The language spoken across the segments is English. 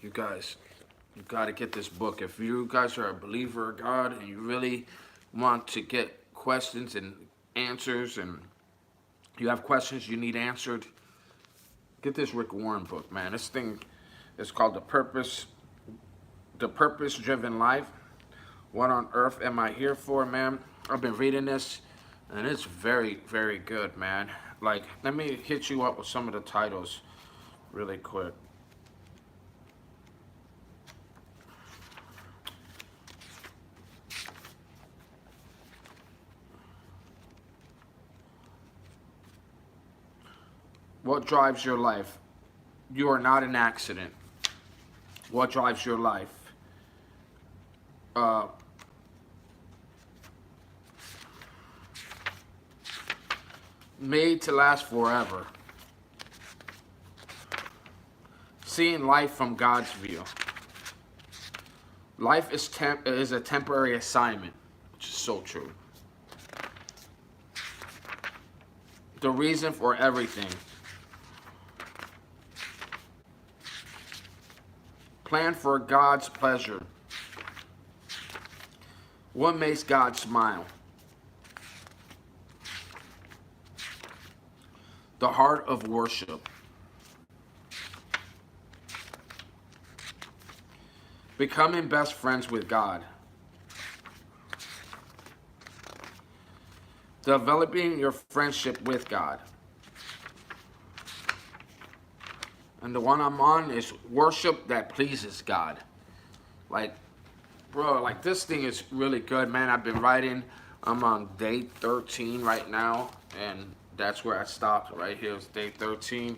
You guys, you got to get this book. If you guys are a believer of God and you really want to get questions and answers, and you have questions you need answered, get this Rick Warren book, man. This thing is called The Purpose Driven Life. What on earth am I here for, man? I've been reading this, and it's very, very good, man. Like, let me hit you up with some of the titles really quick. What drives your life? You are not an accident. What drives your life? Uh, Made to last forever. Seeing life from God's view. Life is a temporary assignment, which is so true. The reason for everything. Plan for God's pleasure. What makes God smile? The heart of worship. Becoming best friends with God. Developing your friendship with God. And the one I'm on is worship that pleases God. Like, bro, like this thing is really good, man. I've been writing. I'm on day 13 right now, and that's where I stopped. Right here is day 13.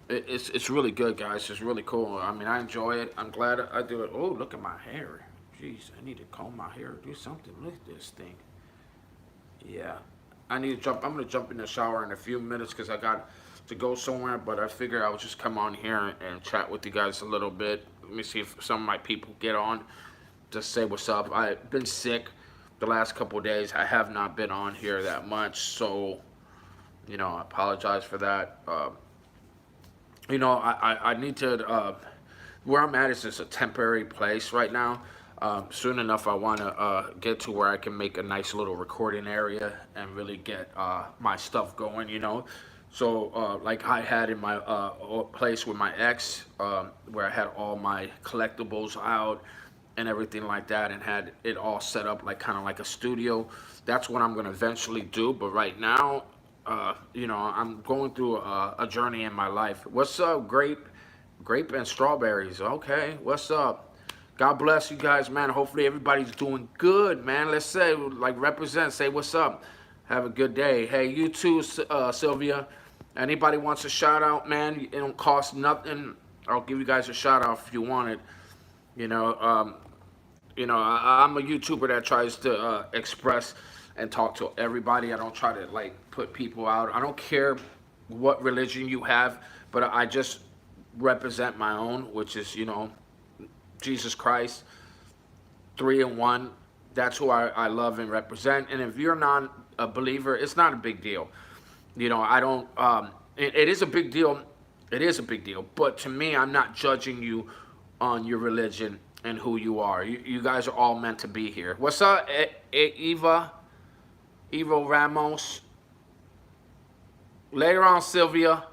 It's really good, guys. It's really cool. I mean, I enjoy it. I'm glad I do it. Oh, look at my hair. Jeez, I need to comb my hair or do something. Look at this thing. Yeah. I need to jump. I'm going to jump in the shower in a few minutes because I got to go somewhere. But I figured I would just come on here and chat with you guys a little bit. Let me see if some of my people get on to say what's up. I've been sick the last couple of days. I have not been on here that much. So, you know, I apologize for that. You know, I need to, where I'm at is just a temporary place right now. Soon enough, I want to get to where I can make a nice little recording area and really get my stuff going, you know. So, like I had in my place with my ex, where I had all my collectibles out and everything like that, and had it all set up like kind of like a studio. That's what I'm going to eventually do. But right now, you know, I'm going through a journey in my life. What's up, grape and strawberries? Okay, what's up? God bless you guys, man. Hopefully everybody's doing good, man. Let's say, like, represent, say what's up. Have a good day. Hey, you too, Sylvia. Anybody wants a shout out, man? It don't cost nothing. I'll give you guys a shout out if you want it. You know, I'm a YouTuber that tries to express and talk to everybody. I don't try to like put people out. I don't care what religion you have, but I just represent my own, which is, you know, Jesus Christ, 3 in 1. That's who I love and represent. And if you're not a believer, it's not a big deal. You know, I don't, it is a big deal. It is a big deal. But to me, I'm not judging you on your religion and who you are. You guys are all meant to be here. What's up, Eva? Evo Ramos. Later on, Sylvia.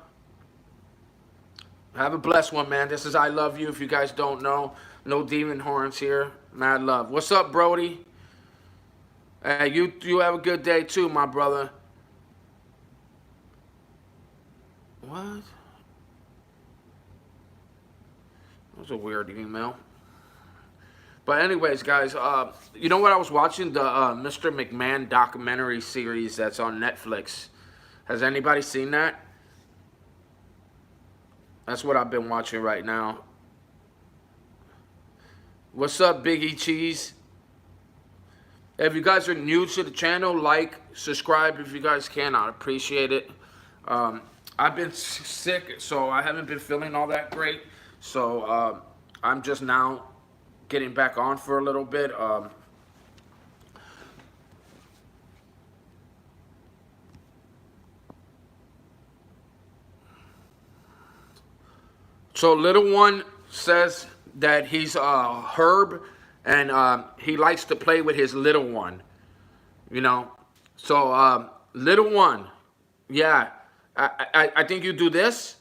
Have a blessed one, man. This is I Love You. If you guys don't know, no demon horns here. Mad love. What's up, Brody? Hey, you have a good day too, my brother. What? That was a weird email. But anyways, guys, you know what I was watching? The Mr. McMahon documentary series that's on Netflix. Has anybody seen that? That's what I've been watching right now. What's up, Biggie Cheese? If you guys are new to the channel, like, subscribe if you guys can. I'd appreciate it. I've been sick, so I haven't been feeling all that great. So I'm just now getting back on for a little bit. So little one says that he's Herb, and he likes to play with his little one. You know, so little one, yeah. I think you do this,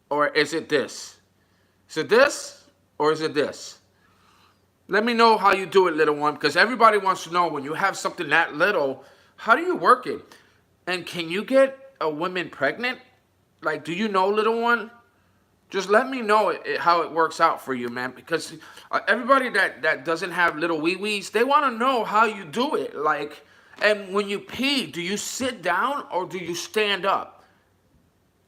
or is it this? Is it this, or is it this? Let me know how you do it, little one, because everybody wants to know when you have something that little, how do you work it? And can you get a woman pregnant? Like, do you know, little one? Just let me know how it works out for you, man. Because everybody that doesn't have little wee-wees, they want to know how you do it. Like, and when you pee, do you sit down or do you stand up?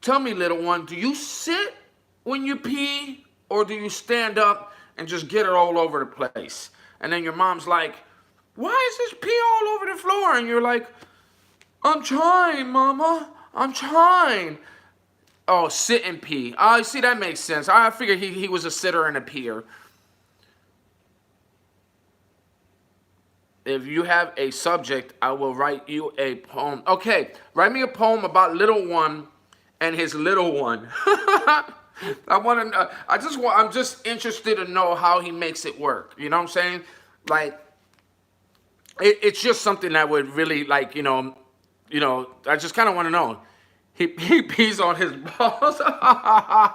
Tell me, little one, do you sit when you pee or do you stand up and just get it all over the place? And then your mom's like, why is this pee all over the floor? And you're like, I'm trying, mama. I'm trying. Oh, sit and pee. Oh, see, that makes sense. I figured he was a sitter and a peer. If you have a subject, I will write you a poem. Okay, write me a poem about little one and his little one. I'm just interested to know how he makes it work. You know what I'm saying? Like, it's just something that would really, like, I just kind of want to know. He pees on his balls. I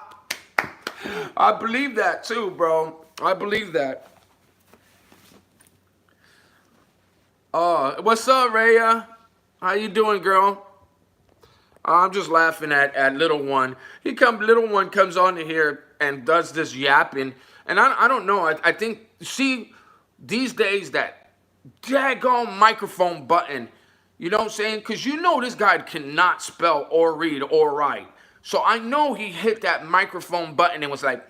believe that too, bro. I believe that. What's up, Raya? How you doing, girl? I'm just laughing at little one. Little one comes on here and does this yapping, and I don't know. I think, see, these days that daggone microphone button. You know what I'm saying? Because you know this guy cannot spell or read or write. So I know he hit that microphone button and was like,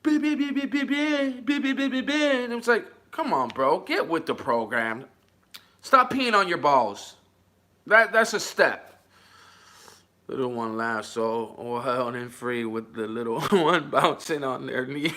beep, beep, beep, beep, beep, beep, beep, beep, beep, beep, beep. And it was like, come on, bro, get with the program. Stop peeing on your balls. That's a step. Little one laughs so wild and free with the little one bouncing on their knee.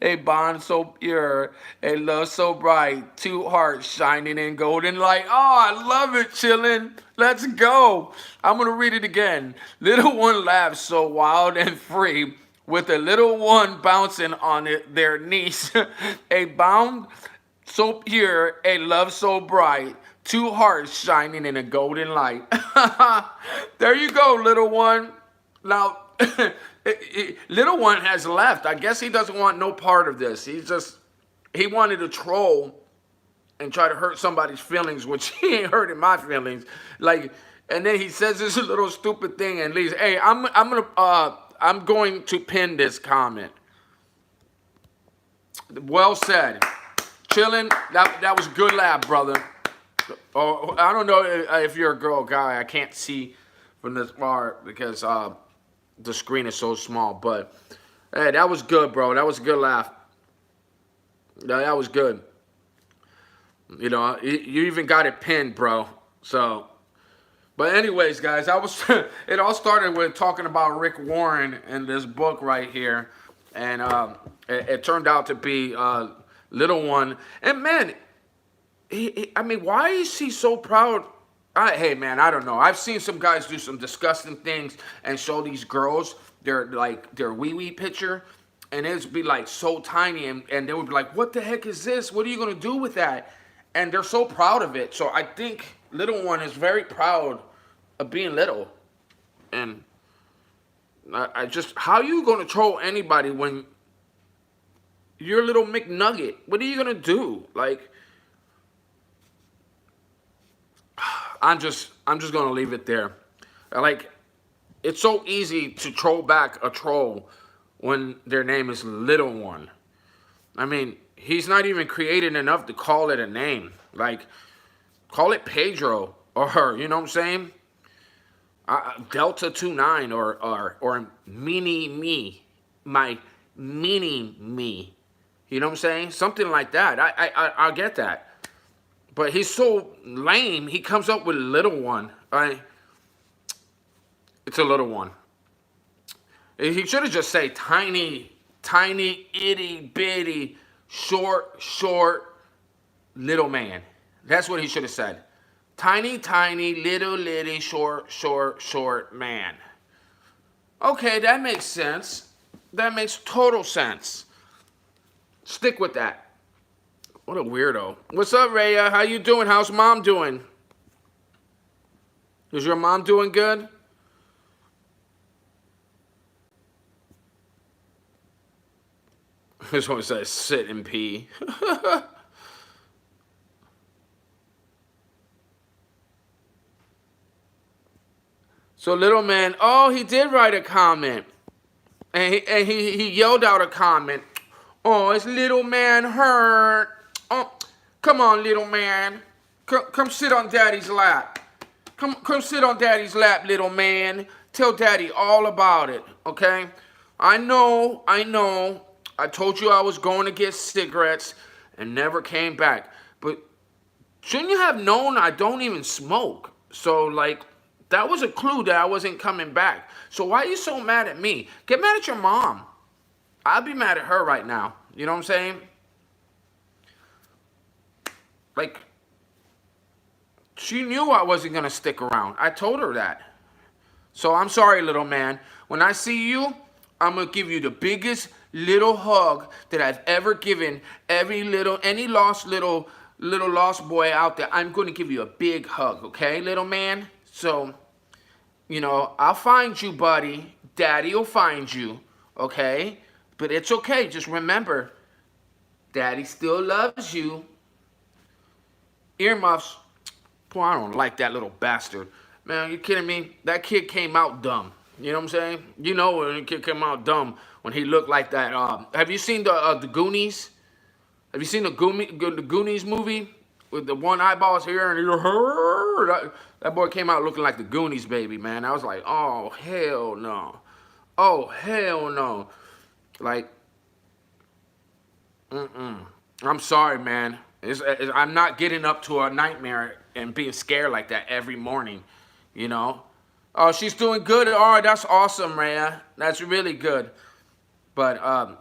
A bond so pure, a love so bright, two hearts shining in golden light. Oh, I love it, chillin'. Let's go. I'm going to read it again. Little one laughs so wild and free with a little one bouncing on their knees. A bond so pure, a love so bright, two hearts shining in a golden light. There you go, little one. Now, little one has left. I guess he doesn't want no part of this. He wanted to troll and try to hurt somebody's feelings, which he ain't hurting my feelings. Like, and then he says this little stupid thing and leaves. Hey, I'm going to pin this comment. Well said. Chillin'. That was good laugh, brother. Oh, I don't know if you're a girl or guy. I can't see from this far because the screen is so small. But hey, that was good, bro. That was a good laugh. That was good. You know, you even got it pinned, bro. So, but anyways, guys, it all started with talking about Rick Warren and this book right here, and it turned out to be Little One. And man, I mean, why is he so proud? Hey, man, I don't know. I've seen some guys do some disgusting things and show these girls their wee-wee picture, and it'd be like so tiny, and they would be like, what the heck is this? What are you going to do with that? And they're so proud of it. So I think Little One is very proud of being little. And I just, how are you going to troll anybody when you're little McNugget? What are you going to do? Like, I'm just gonna leave it there. Like, it's so easy to troll back a troll when their name is Little One. I mean, he's not even creative enough to call it a name. Like, call it Pedro or you know what I'm saying? Delta 29 or Mini Me, my Mini Me. You know what I'm saying? Something like that. I get that. But he's so lame, he comes up with Little One. It's a little one. He should have just said tiny, itty bitty, short, little man. That's what he should have said. Tiny, little, short man. Okay, that makes sense. That makes total sense. Stick with that. What a weirdo. What's up, Raya? How you doing? How's mom doing? Is your mom doing good? This one says sit and pee. So little man, oh, he did write a comment. And he yelled out a comment. Oh, is little man hurt? Oh, come on, little man. Come sit on daddy's lap. Come sit on daddy's lap, little man. Tell daddy all about it, okay? I know. I told you I was going to get cigarettes and never came back. But shouldn't you have known I don't even smoke? So, like, that was a clue that I wasn't coming back. So why are you so mad at me? Get mad at your mom. I'll be mad at her right now. You know what I'm saying? Like, she knew I wasn't going to stick around. I told her that. So I'm sorry, little man. When I see you, I'm going to give you the biggest little hug that I've ever given any lost little lost boy out there. I'm going to give you a big hug, okay, little man? So, you know, I'll find you, buddy. Daddy will find you, okay? But it's okay. Just remember, Daddy still loves you. Earmuffs. Boy, I don't like that little bastard. Man, you kidding me? That kid came out dumb. You know what I'm saying? You know when the kid came out dumb when he looked like that. Have you seen the Goonies? Have you seen the Goonies movie with the one eyeball's here and that boy came out looking like the Goonies, baby, man. I was like, oh hell no, oh hell no, like, I'm sorry, man. I'm not getting up to a nightmare and being scared like that every morning, you know. Oh, she's doing good. All right, that's awesome, Rhea. That's really good. But I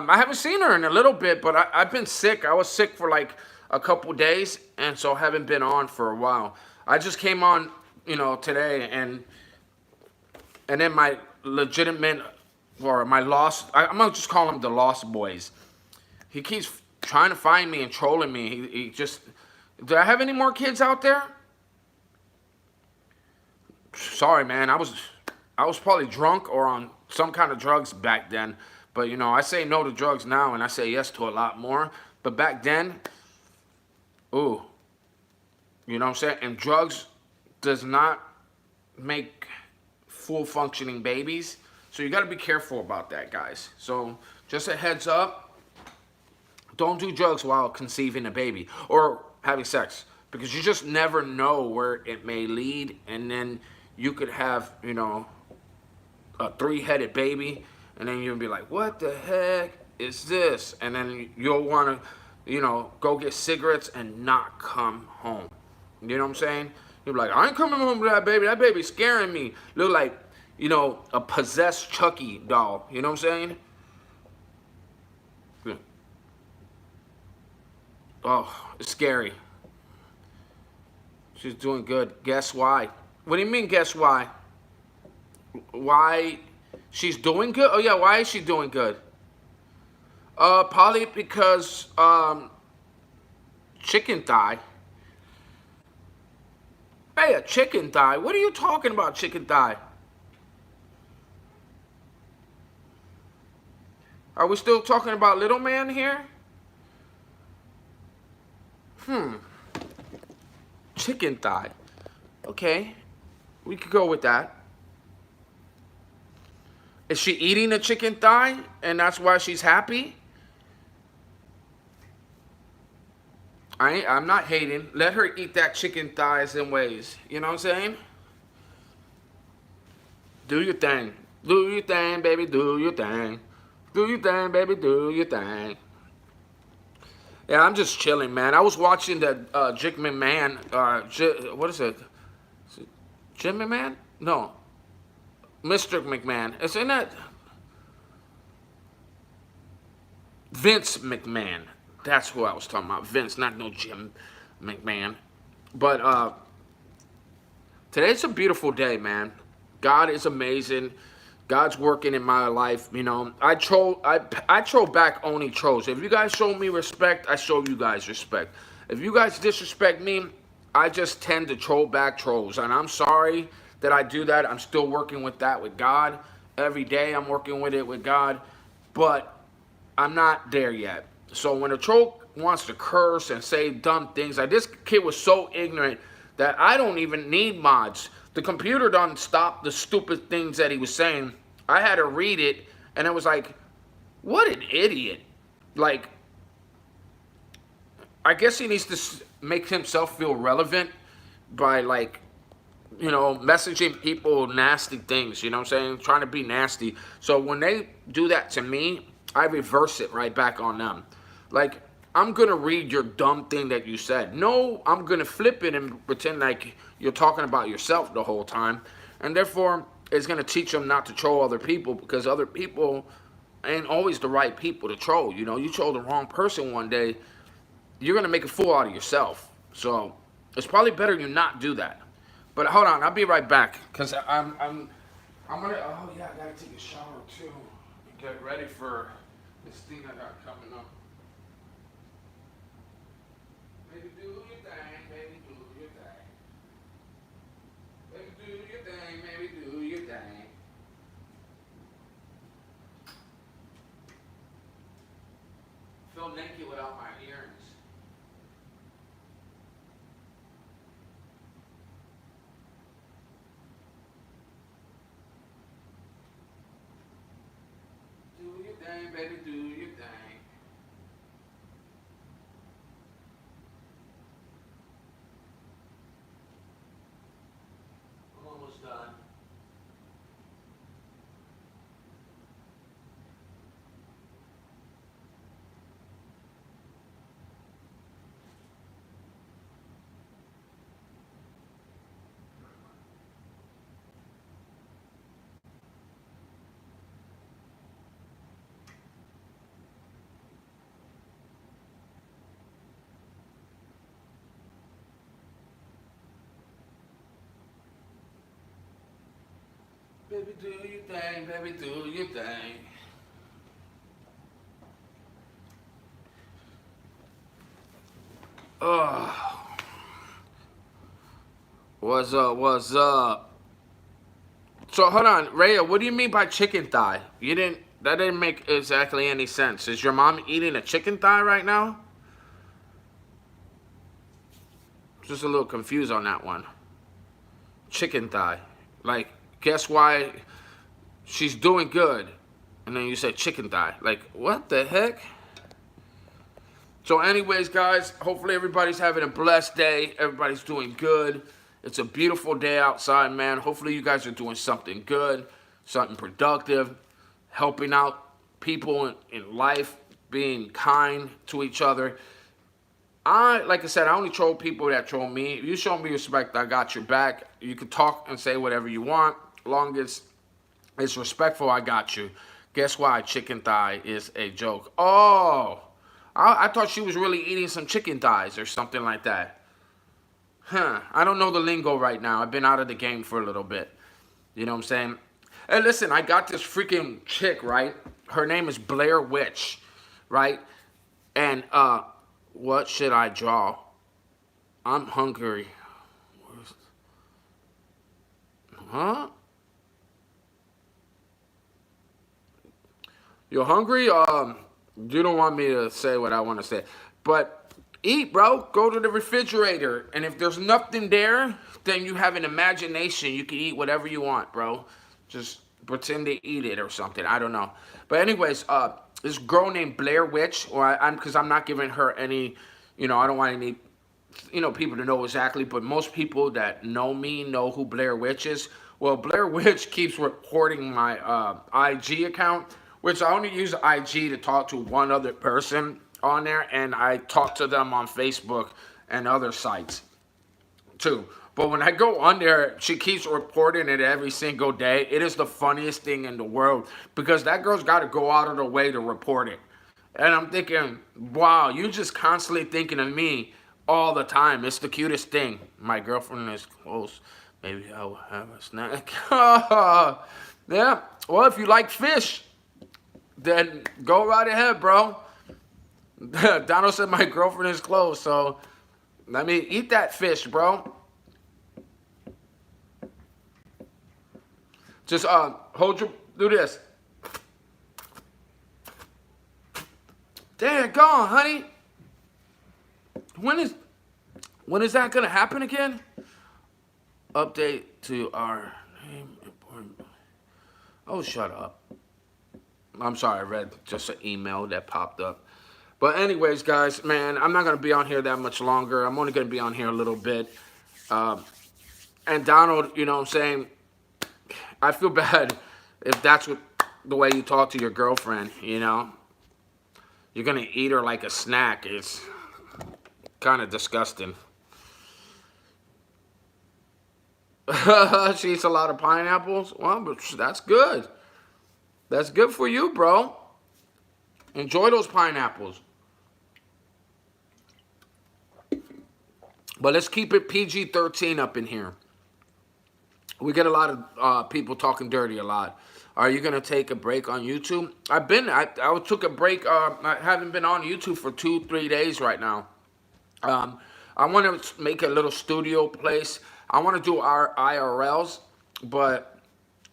haven't seen her in a little bit, but I've been sick. I was sick for like a couple days, and so haven't been on for a while. I just came on, you know, today, and then my legitimate, or my lost, I'm going to just call them the Lost Boys. He keeps trying to find me and trolling me. He just, do I have any more kids out there? Sorry, man. I was probably drunk or on some kind of drugs back then. But, you know, I say no to drugs now, and I say yes to a lot more. But back then, ooh, you know what I'm saying? And drugs does not make full functioning babies. So you got to be careful about that, guys. So just a heads up, don't do drugs while conceiving a baby or having sex, because you just never know where it may lead. And then you could have, you know, a 3-headed baby, and then you'll be like, what the heck is this? And then you'll want to, you know, go get cigarettes and not come home. You know what I'm saying? You'll be like, I ain't coming home to that baby. That baby's scaring me. Look like, you know, a possessed Chucky doll. You know what I'm saying? Yeah. Oh, it's scary. She's doing good. Guess why? What do you mean, guess why? Why she's doing good? Oh, yeah, why is she doing good? Probably because, chicken thigh. Hey, a chicken thigh? What are you talking about, chicken thigh? Are we still talking about little man here? Chicken thigh. Okay. We could go with that. Is she eating a chicken thigh and that's why she's happy? I'm not hating. Let her eat that chicken thighs in ways. You know what I'm saying? Do your thing. Do your thing, baby. Do your thing. Do your thing, baby. Do your thing. Yeah, I'm just chilling, man. I was watching the Jim McMahon. What is it? Jim McMahon? No. Mr. McMahon. Isn't that Vince McMahon? That's who I was talking about. Vince, not no Jim McMahon. But today's a beautiful day, man. God is amazing. God's working in my life. You know, I troll back only trolls. If you guys show me respect, I show you guys respect. If you guys disrespect me, I just tend to troll back trolls. And I'm sorry that I do that. I'm still working with that with God. Every day I'm working with it with God. But I'm not there yet. So when a troll wants to curse and say dumb things, like this kid was so ignorant that I don't even need mods. The computer done stop the stupid things that he was saying. I had to read it, and it was like, what an idiot. Like, I guess he needs to make himself feel relevant by, like, you know, messaging people nasty things, you know what I'm saying? Trying to be nasty. So when they do that to me, I reverse it right back on them. Like, I'm going to read your dumb thing that you said. No, I'm going to flip it and pretend like you're talking about yourself the whole time. And therefore, it's going to teach them not to troll other people, because other people ain't always the right people to troll. You know, you troll the wrong person one day, you're going to make a fool out of yourself. So it's probably better you not do that. But hold on, I'll be right back, because I'm gonna, oh yeah, I gotta take a shower too. Get ready for this thing I got coming up. Baby, do your thing, baby, do your thing. Baby, do your thing, baby, do your thing. Feel naked without my earrings. Do your thing, baby, do your thing. I'm almost done. Baby, do your thing, baby, do your thing. Oh, what's up, what's up? So hold on, Rhea, what do you mean by chicken thigh? That didn't make exactly any sense. Is your mom eating a chicken thigh right now? Just a little confused on that one. Chicken thigh. Like, guess why she's doing good, and then you say chicken thigh. Like, what the heck? So anyways, guys, hopefully everybody's having a blessed day. Everybody's doing good. It's a beautiful day outside, man. Hopefully you guys are doing something good, something productive, helping out people in life, being kind to each other. Like I said, I only troll people that troll me. If you show me respect, I got your back. You can talk and say whatever you want. As long as it's respectful, I got you. Guess why chicken thigh is a joke? Oh, I thought she was really eating some chicken thighs or something like that. Huh, I don't know the lingo right now. I've been out of the game for a little bit. You know what I'm saying? Hey, listen, I got this freaking chick, right? Her name is Blair Witch, right? And, what should I draw? I'm hungry. Huh? You're hungry? You don't want me to say what I want to say. But eat, bro. Go to the refrigerator. And if there's nothing there, then you have an imagination. You can eat whatever you want, bro. Just pretend to eat it or something. I don't know. But anyways, this girl named Blair Witch, because I'm not giving her any, you know, I don't want any, you know, people to know exactly, but most people that know me know who Blair Witch is. Well, Blair Witch keeps reporting my IG account, which I only use IG to talk to one other person on there, and I talk to them on Facebook and other sites too. But when I go on there, she keeps reporting it every single day. It is the funniest thing in the world, because that girl's got to go out of her way to report it. And I'm thinking, wow, you just constantly thinking of me all the time. It's the cutest thing. My girlfriend is close. Maybe I'll have a snack. Yeah. Well, if you like fish, then go right ahead, bro. Donald said my girlfriend is close, so let me eat that fish, bro. Just hold your do this. There, gone, honey. When is that gonna happen again? Update to our name. Oh, shut up. I'm sorry, I read just an email that popped up. But anyways, guys, man, I'm not gonna be on here that much longer. I'm only gonna be on here a little bit. And Donald, you know what I'm saying? I feel bad if that's what the way you talk to your girlfriend, you know? You're going to eat her like a snack. It's kind of disgusting. She eats a lot of pineapples? Well, but that's good. That's good for you, bro. Enjoy those pineapples. But let's keep it PG-13 up in here. We get a lot of people talking dirty a lot. Are you going to take a break on YouTube? I took a break. I haven't been on YouTube for 2-3 days right now. I want to make a little studio place. I want to do our IRLs, but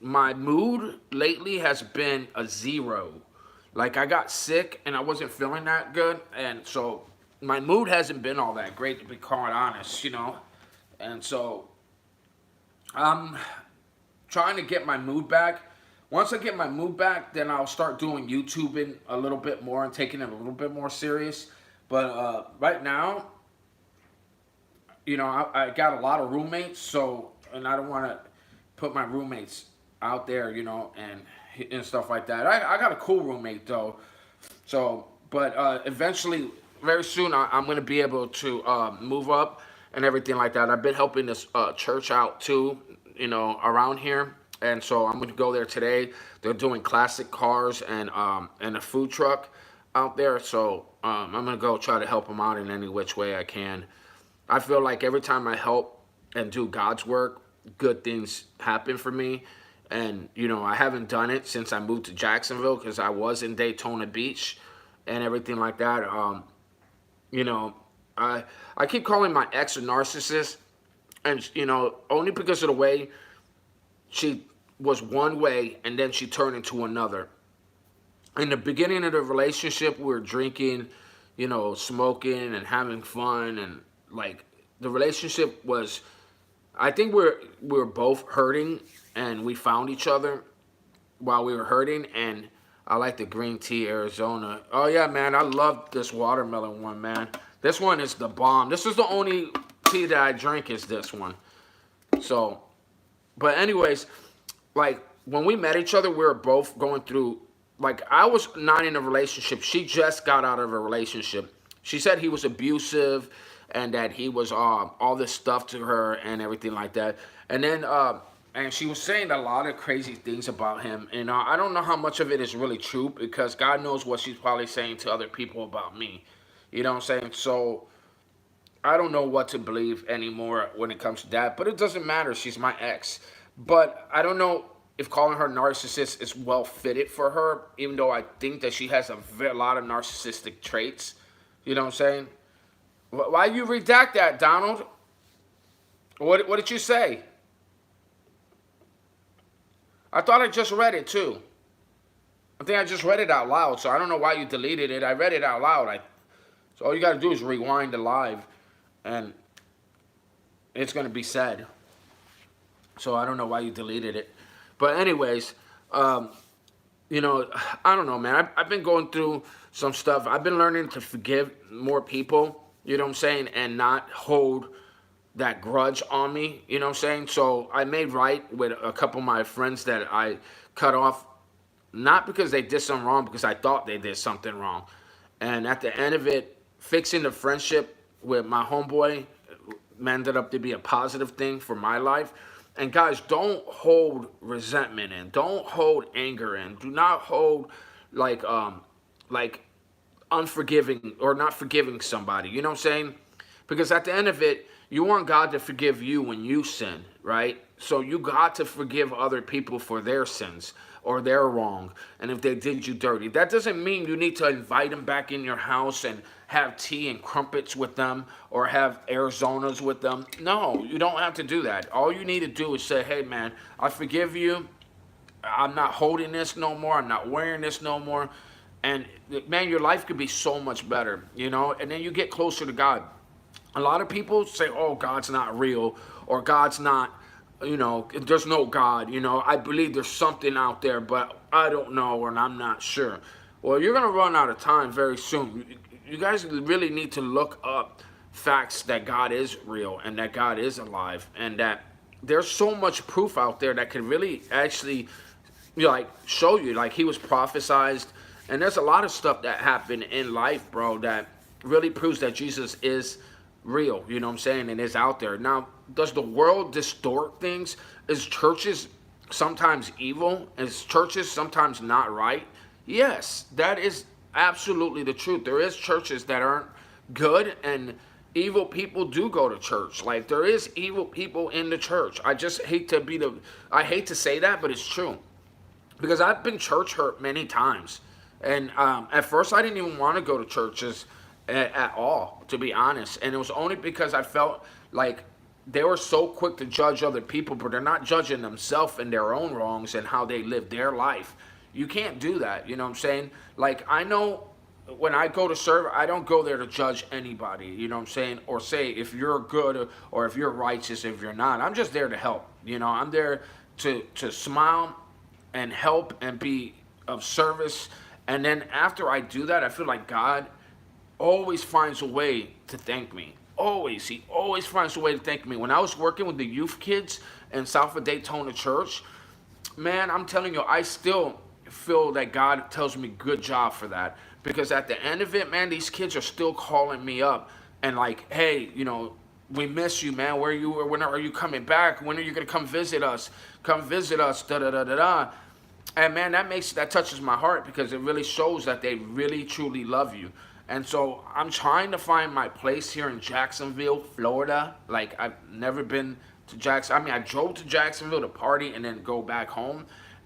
my mood lately has been a 0. Like, I got sick and I wasn't feeling that good. And so my mood hasn't been all that great, to be quite honest, you know. And so I'm trying to get my mood back. Once I get my mood back, then I'll start doing YouTubing a little bit more and taking it a little bit more serious. But right now, you know, I got a lot of roommates, and I don't want to put my roommates out there, you know, and stuff like that. I got a cool roommate though. So, but eventually, very soon, I'm going to be able to move up and everything like that. I've been helping this church out too, you know, around here. And so I'm going to go there today. They're doing classic cars and a food truck out there. So I'm going to go try to help them out in any which way I can. I feel like every time I help and do God's work, good things happen for me. And, you know, I haven't done it since I moved to Jacksonville because I was in Daytona Beach and everything like that. You know, I keep calling my ex a narcissist. And, you know, only because of the way she was one way and then she turned into another. In the beginning of the relationship, we were drinking, you know, smoking and having fun. And, like, the relationship was, I think we were both hurting and we found each other while we were hurting. And I like the green tea Arizona. Oh, yeah, man, I love this watermelon one, man. This one is the bomb. This is the only tea that I drink is this one. So, but anyways, like, when we met each other, we were both going through, like, I was not in a relationship. She just got out of a relationship. She said he was abusive and that he was all this stuff to her and everything like that. And then, and she was saying a lot of crazy things about him. And I don't know how much of it is really true because God knows what she's probably saying to other people about me. You know what I'm saying? So I don't know what to believe anymore when it comes to that. But it doesn't matter. She's my ex. But I don't know if calling her narcissist is well fitted for her, even though I think that she has a lot of narcissistic traits. You know what I'm saying? Why you redact that, Donald? What did you say? I thought I just read it too. I think I just read it out loud, so I don't know why you deleted it. I read it out loud. So all you got to do is rewind the live, and it's going to be said. So I don't know why you deleted it. But anyways, you know, I don't know, man. I've been going through some stuff. I've been learning to forgive more people, you know what I'm saying, and not hold that grudge on me, you know what I'm saying? So I made right with a couple of my friends that I cut off, not because they did something wrong, because I thought they did something wrong. And at the end of it, fixing the friendship with my homeboy ended up to be a positive thing for my life. And guys, don't hold resentment in. Don't hold anger in. Do not hold like unforgiving or not forgiving somebody. You know what I'm saying? Because at the end of it, you want God to forgive you when you sin, right? So you got to forgive other people for their sins or their wrong, and if they did you dirty. That doesn't mean you need to invite them back in your house and have tea and crumpets with them or have Arizonas with them. No, you don't have to do that. All you need to do is say, hey, man, I forgive you. I'm not holding this no more. I'm not wearing this no more. And, man, your life could be so much better, and then you get closer to God. A lot of people say, oh, God's not real, or God's not, there's no God. I believe there's something out there, but I don't know, and I'm not sure. Well, you're going to run out of time very soon. You guys really need to look up facts that God is real and that God is alive, and that there's so much proof out there that can really actually, show you, like he was prophesized. And there's a lot of stuff that happened in life, bro, that really proves that Jesus is real, you know what I'm saying, and is out there. Now, does the world distort things? Is churches sometimes evil? Is churches sometimes not right? Yes, that is absolutely the truth. There is churches that aren't good, and evil people do go to church. Like, there is evil people in the church. I just hate to say that, but it's true. Because I've been church hurt many times. And at first I didn't even want to go to churches at all, to be honest. And it was only because I felt like they were so quick to judge other people, but they're not judging themselves and their own wrongs and how they live their life. You can't do that, you know what I'm saying? Like, I know when I go to serve, I don't go there to judge anybody, you know what I'm saying? Or say if you're good or if you're righteous, if you're not. I'm just there to help, I'm there to smile and help and be of service. And then after I do that, I feel like God always finds a way to thank me. Always. He always finds a way to thank me. When I was working with the youth kids in South of Daytona Church, man, I'm telling you, I still feel that God tells me good job for that. Because at the end of it, man, these kids are still calling me up and like, hey, we miss you, man. Where you? When are you coming back? When are you going to come visit us? Come visit us, da-da-da-da-da. And man, that touches my heart, because it really shows that they really truly love you. And so I'm trying to find my place here in Jacksonville, Florida. Like, I've never been to Jackson. I drove to Jacksonville to party and then go back home.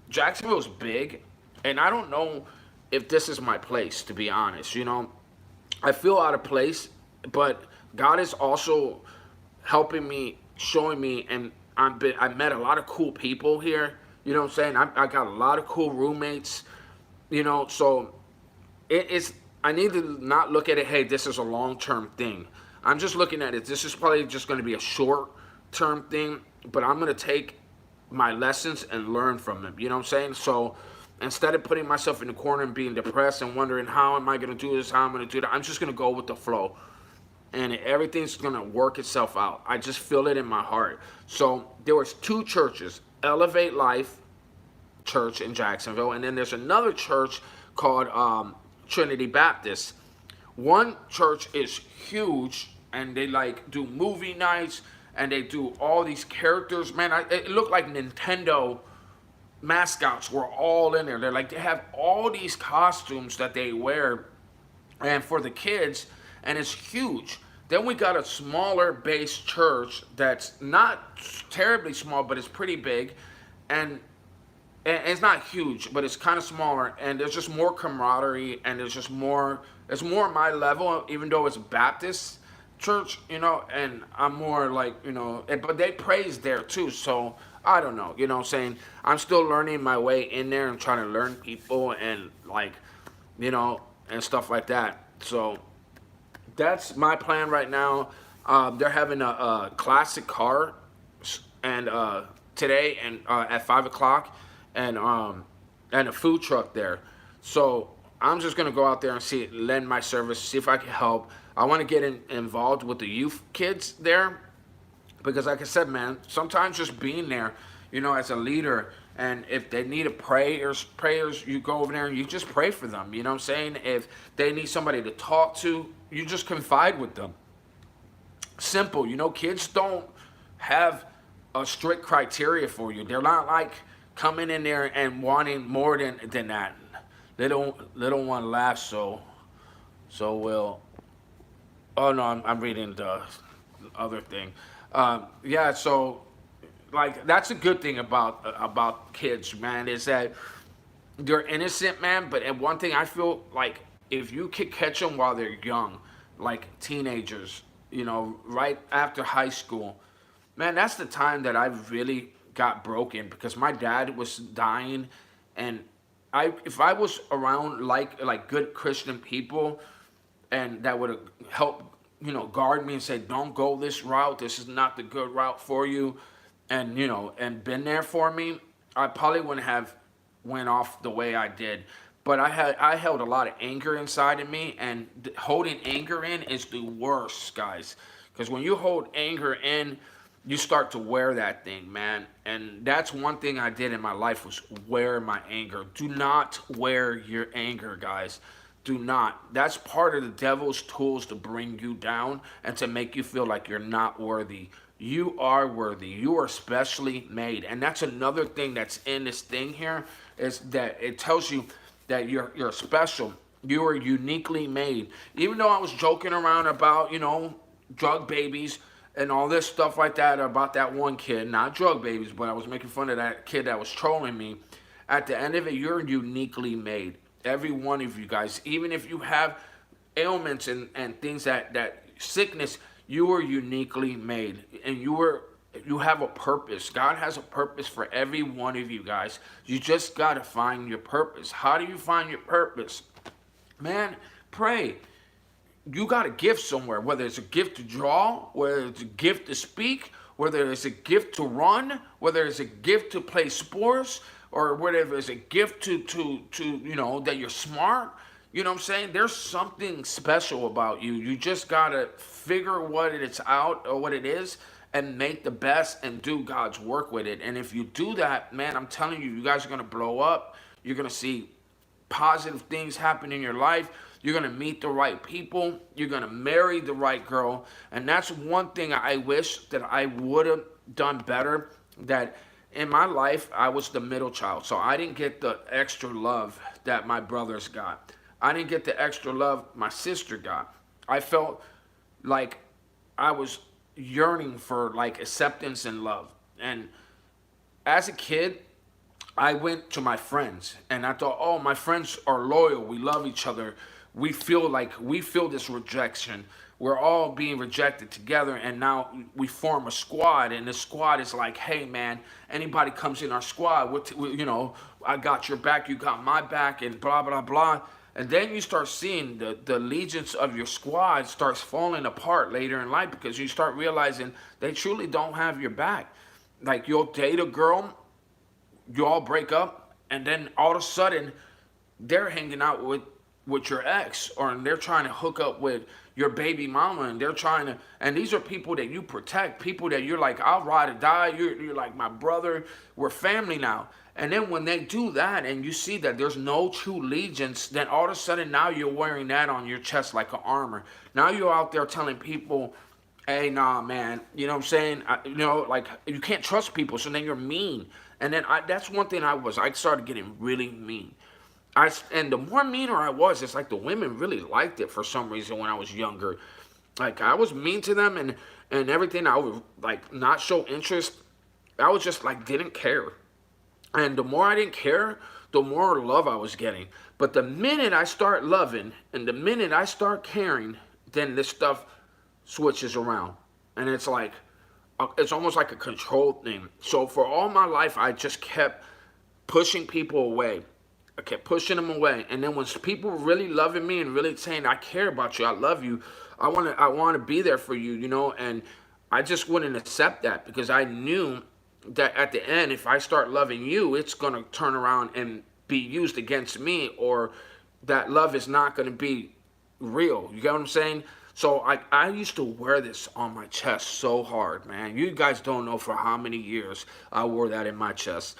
Jacksonville's big, and I don't know if this is my place, to be honest. I feel out of place, but God is also helping me, showing me, and I met a lot of cool people here. You know what I'm saying? I got a lot of cool roommates, so I need to not look at it, hey, this is a long-term thing. I'm just looking at it, this is probably just going to be a short-term thing, but I'm going to take my lessons and learn from them, you know what I'm saying? So instead of putting myself in the corner and being depressed and wondering, how am I going to do this, how am I going to do that, I'm just going to go with the flow. And everything's going to work itself out. I just feel it in my heart. So there was 2 churches, Elevate Life Church in Jacksonville, and then there's another church called Trinity Baptist. One church is huge, and they do movie nights, and they do all these characters. Man, it looked like Nintendo mascots were all in there. They have all these costumes that they wear, and for the kids, and it's huge. Then we got a smaller base church that's not terribly small, but it's pretty big, and it's not huge, but it's kind of smaller, and there's just more camaraderie, and it's more my level, even though it's a Baptist church, and I'm more but they praise there too, so I don't know, what I'm saying? I'm still learning my way in there and trying to learn people and and stuff like that. So that's my plan right now. They're having a classic car and today and at 5 o'clock, and a food truck there. So I'm just gonna go out there and lend my service, see if I can help. I want to get involved with the youth kids there, because like I said, man, sometimes just being there, as a leader, and if they need prayers, you go over there and you just pray for them. You know what I'm saying? If they need somebody to talk to, you just confide with them. Simple. Kids don't have a strict criteria for you. They're not like coming in there and wanting more than that. They don't want to laugh, so we'll Oh no, I'm reading the other thing. Yeah, so like that's a good thing about kids, man, is that they're innocent, man. But and one thing I feel like if you could catch them while they're young, like teenagers, right after high school, man, that's the time that I really got broken because my dad was dying, and if I was around like good Christian people, and that would have helped guard me and say don't go this route, this is not the good route for you, and and been there for me, I probably wouldn't have went off the way I did. But I held a lot of anger inside of me, and holding anger in is the worst, guys, because when you hold anger in, you start to wear that thing, man. And that's one thing I did in my life, was wear my anger. Do not wear your anger, guys. Do not. That's part of the devil's tools to bring you down and to make you feel like you're not worthy. You are worthy. You are specially made. And that's another thing that's in this thing here, is that it tells you that you're special. You are uniquely made. Even though I was joking around about, drug babies and all this stuff like that about that one kid, not drug babies, but I was making fun of that kid that was trolling me. At the end of it, you're uniquely made. Every one of you guys, even if you have ailments and things that sickness, you are uniquely made, and you have a purpose. God has a purpose for every one of you guys. You just got to find your purpose. How do you find your purpose? Man, pray. You got a gift somewhere, whether it's a gift to draw, whether it's a gift to speak, whether it's a gift to run, whether it's a gift to play sports, or whatever it's a gift to that you're smart. You know what I'm saying? There's something special about you. You just gotta figure what it's out or what it is and make the best and do God's work with it. And if you do that, man, I'm telling you, you guys are gonna blow up. You're gonna see positive things happen in your life. You're going to meet the right people. You're going to marry the right girl. And that's one thing I wish that I would have done better. That in my life, I was the middle child. So I didn't get the extra love that my brothers got. I didn't get the extra love my sister got. I felt like I was yearning for like acceptance and love. And as a kid, I went to my friends and I thought, oh, my friends are loyal. We love each other. We feel this rejection. We're all being rejected together, and now we form a squad, and the squad is like, hey, man, anybody comes in our squad, I got your back, you got my back, and blah, blah, blah. And then you start seeing the allegiance of your squad starts falling apart later in life because you start realizing they truly don't have your back. Like, you'll date a girl, you all break up, and then all of a sudden, they're hanging out with your ex, or they're trying to hook up with your baby mama, and and these are people that you protect, people that you're like, I'll ride or die, you're like my brother, we're family now. And then when they do that and you see that there's no true allegiance, then all of a sudden now you're wearing that on your chest like an armor. Now you're out there telling people, hey, nah, man, you know what I'm saying? Like, you can't trust people, so then you're mean. And then that's one thing I started getting really mean. And the more meaner I was, it's like the women really liked it for some reason when I was younger. Like, I was mean to them and everything. I would, like, not show interest. I was just, like, didn't care. And the more I didn't care, the more love I was getting. But the minute I start loving and the minute I start caring, then this stuff switches around. And it's like, it's almost like a control thing. So for all my life, I just kept pushing people away. I kept pushing them away. And then when people were really loving me and really saying, I care about you, I love you, I want to be there for you, and I just wouldn't accept that because I knew that at the end, if I start loving you, it's going to turn around and be used against me, or that love is not going to be real. You get what I'm saying? So I used to wear this on my chest so hard, man. You guys don't know for how many years I wore that in my chest.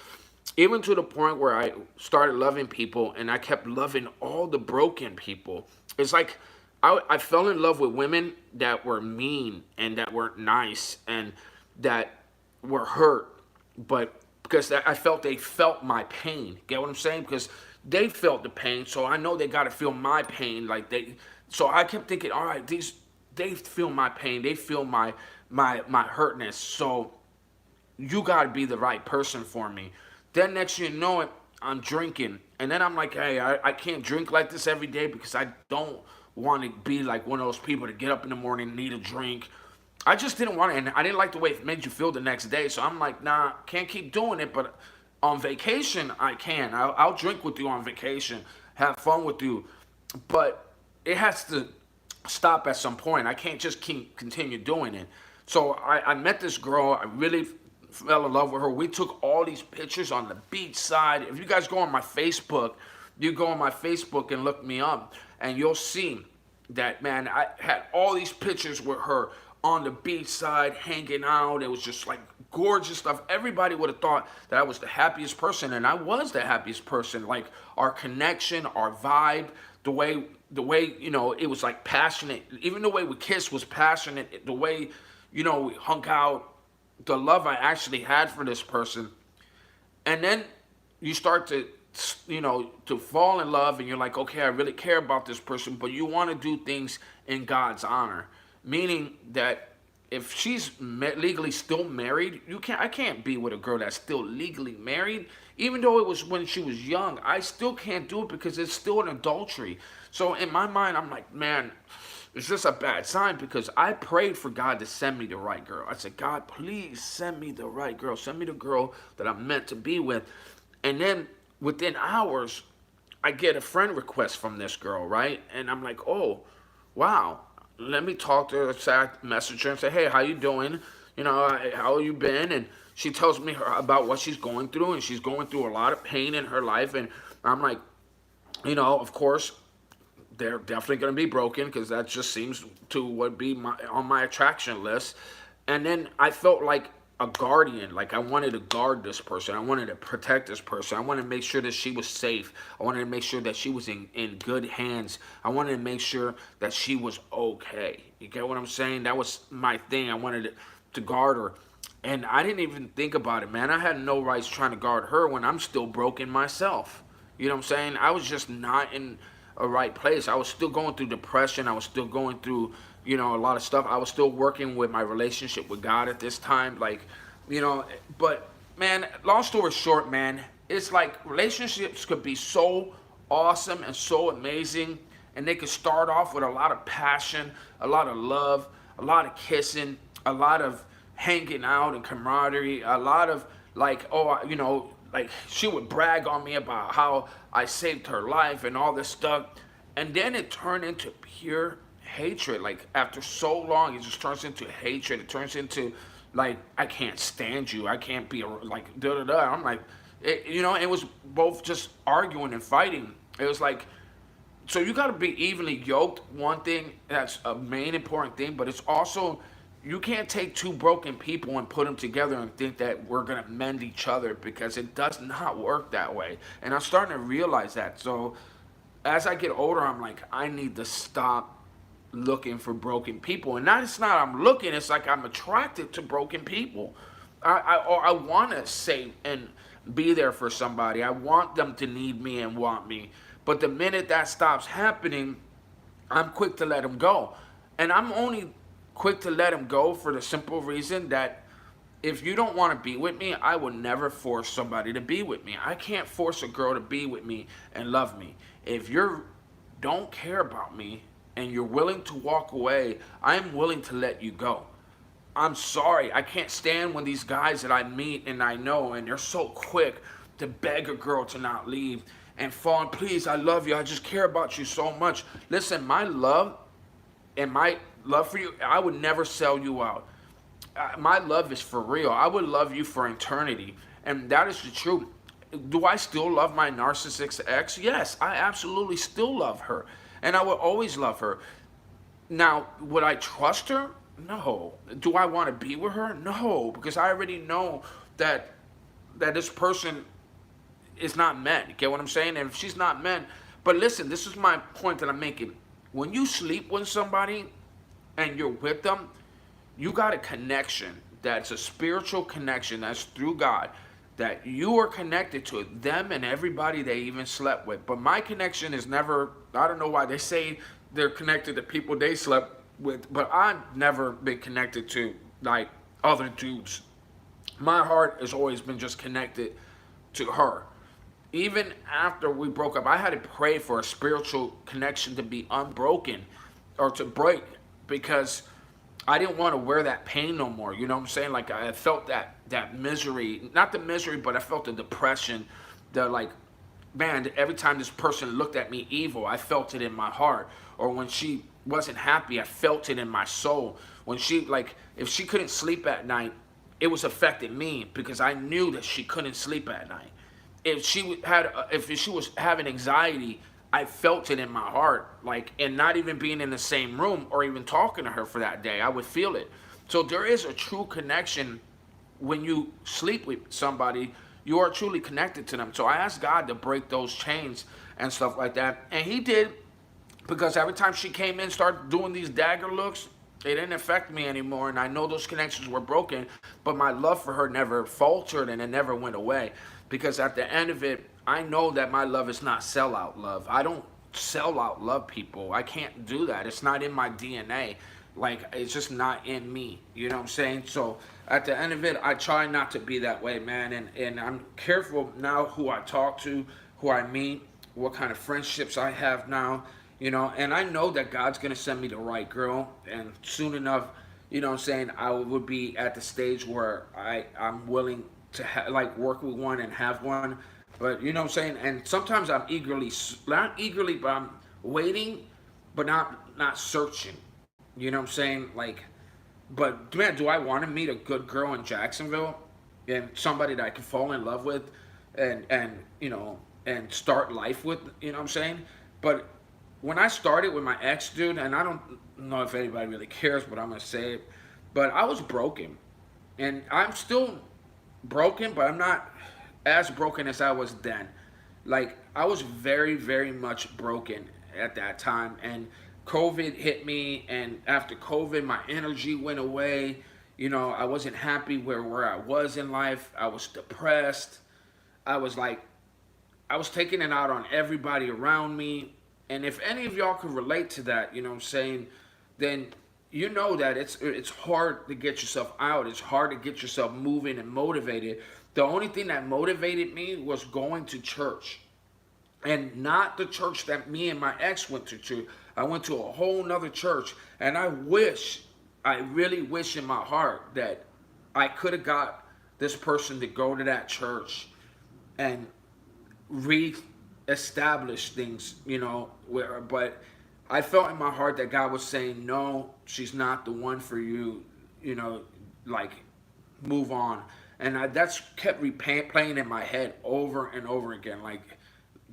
Even to the point where I started loving people and I kept loving all the broken people. It's like I fell in love with women that were mean and that weren't nice and that were hurt. But because I felt they felt my pain. Get what I'm saying? Because they felt the pain, so I know they got to feel my pain. So I kept thinking, all right, they feel my pain. They feel my hurtness. So you got to be the right person for me. Then next you know it, I'm drinking. And then I'm like, hey, I can't drink like this every day because I don't want to be like one of those people to get up in the morning and need a drink. I just didn't want it, and I didn't like the way it made you feel the next day. So I'm like, nah, can't keep doing it. But on vacation, I can. I'll drink with you on vacation, have fun with you. But it has to stop at some point. I can't just keep continue doing it. So I met this girl. I really fell in love with her. We took all these pictures on the beach side. If you guys go on my Facebook, you go on my Facebook and look me up, and you'll see that, man, I had all these pictures with her on the beach side, hanging out. It was just like gorgeous stuff. Everybody would have thought that I was the happiest person, and I was the happiest person. Like our connection, our vibe, the way you know, it was like passionate. Even the way we kissed was passionate. The way, you know, we hung out, the love I actually had for this person. And then you start to, you know, to fall in love, and you're like, okay, I really care about this person, but you want to do things in God's honor. Meaning that if she's legally still married, I can't be with a girl that's still legally married. Even though it was when she was young, I still can't do it because it's still an adultery. So in my mind, I'm like, man, is this a bad sign? Because I prayed for God to send me the right girl. I said, God, please send me the right girl. Send me the girl that I'm meant to be with. And then within hours, I get a friend request from this girl, right? And I'm like, oh, wow. Let me talk to her, message her and say, hey, how you doing? You know, how you been? And she tells me about what she's going through, and she's going through a lot of pain in her life. And I'm like, you know, of course, they're definitely going to be broken because that just seems to would be on my attraction list. And then I felt like a guardian, like I wanted to guard this person. I wanted to protect this person. I wanted to make sure that she was safe. I wanted to make sure that she was in good hands. I wanted to make sure that she was okay. You get what I'm saying? That was my thing. I wanted to guard her. And I didn't even think about it, man. I had no rights trying to guard her when I'm still broken myself. You know what I'm saying? I was just not in a right place. I was still going through depression. I was still going through, you know, a lot of stuff. I was still working with my relationship with God at this time. Like, you know, but man, long story short, man, it's like relationships could be so awesome and so amazing. And they could start off with a lot of passion, a lot of love, a lot of kissing, a lot of hanging out and camaraderie, a lot of like, oh, you know, like she would brag on me about how I saved her life and all this stuff. And then it turned into pure hatred. Like after so long, it just turns into hatred. It turns into like, I can't stand you. I can't be like da da da. I'm like, you know, it was both just arguing and fighting. It was like, so you got to be evenly yoked. One thing that's a main important thing, but it's also, you can't take two broken people and put them together and think that we're going to mend each other, because it does not work that way. And I'm starting to realize that. So as I get older, I'm like, I need to stop looking for broken people. And it's not I'm looking, it's like I'm attracted to broken people. I want to say and be there for somebody. I want them to need me and want me. But the minute that stops happening, I'm quick to let them go. And I'm only quick to let them go for the simple reason that if you don't want to be with me, I will never force somebody to be with me. I can't force a girl to be with me and love me. If you don't care about me and you're willing to walk away, I'm willing to let you go. I'm sorry. I can't stand when these guys that I meet and I know, and they're so quick to beg a girl to not leave. And Fawn, please, I love you. I just care about you so much. Listen, my love for you, I would never sell you out. My love is for real. I would love you for eternity. And that is the truth. Do I still love my narcissistic ex? Yes, I absolutely still love her. And I will always love her. Now, would I trust her? No. Do I want to be with her? No, because I already know that this person is not meant. You get what I'm saying? And if she's not meant, but listen, this is my point that I'm making. When you sleep with somebody and you're with them, you got a connection that's a spiritual connection that's through God, that you are connected to them and everybody they even slept with. But my connection is never, I don't know why they say they're connected to people they slept. but I've never been connected to like other dudes. My heart has always been just connected to her. Even after we broke up, I had to pray for a spiritual connection to be unbroken or to break because I didn't want to wear that pain no more. You know what I'm saying? Like I felt that misery, not the misery, but I felt the depression, the like, man, every time this person looked at me evil, I felt it in my heart. Or when she wasn't happy, I felt it in my soul. When she like, if she couldn't sleep at night, it was affecting me because I knew that she couldn't sleep at night. If she was having anxiety, I felt it in my heart, like, and not even being in the same room or even talking to her for that day, I would feel it. So there is a true connection when you sleep with somebody. You are truly connected to them. So I asked God to break those chains and stuff like that, and He did, because every time she came in, started doing these dagger looks, it didn't affect me anymore, and I know those connections were broken, but my love for her never faltered and it never went away. Because at the end of it, I know that my love is not sellout love. I don't sell out love people. I can't do that. It's not in my DNA. Like, it's just not in me. You know what I'm saying? So at the end of it, I try not to be that way, man. And I'm careful now who I talk to, who I meet, what kind of friendships I have now. You know, and I know that God's going to send me the right girl. And soon enough, you know what I'm saying, I would be at the stage where I'm willing to like work with one and have one. But you know what I'm saying? And sometimes I'm not eagerly, but I'm waiting, but not searching. You know what I'm saying? Like, but man, do I want to meet a good girl in Jacksonville and somebody that I can fall in love with and you know, and start life with, you know what I'm saying? But when I started with my ex dude, and I don't know if anybody really cares, but I'm gonna say it, but I was broken. And I'm still broken, but I'm not as broken as I was then. Like I was very, very much broken at that time, and COVID hit me, and after COVID, my energy went away. You know, I wasn't happy where I was in life. I was depressed. I was like, I was taking it out on everybody around me. And if any of y'all could relate to that, you know what I'm saying, then you know that it's hard to get yourself out. It's hard to get yourself moving and motivated. The only thing that motivated me was going to church. And not the church that me and my ex went to. I went to a whole nother church. And I really wish in my heart that I could have got this person to go to that church and re-establish things, you know, but I felt in my heart that God was saying, no, she's not the one for you, you know, like, move on. And that's kept replaying in my head over and over again, like,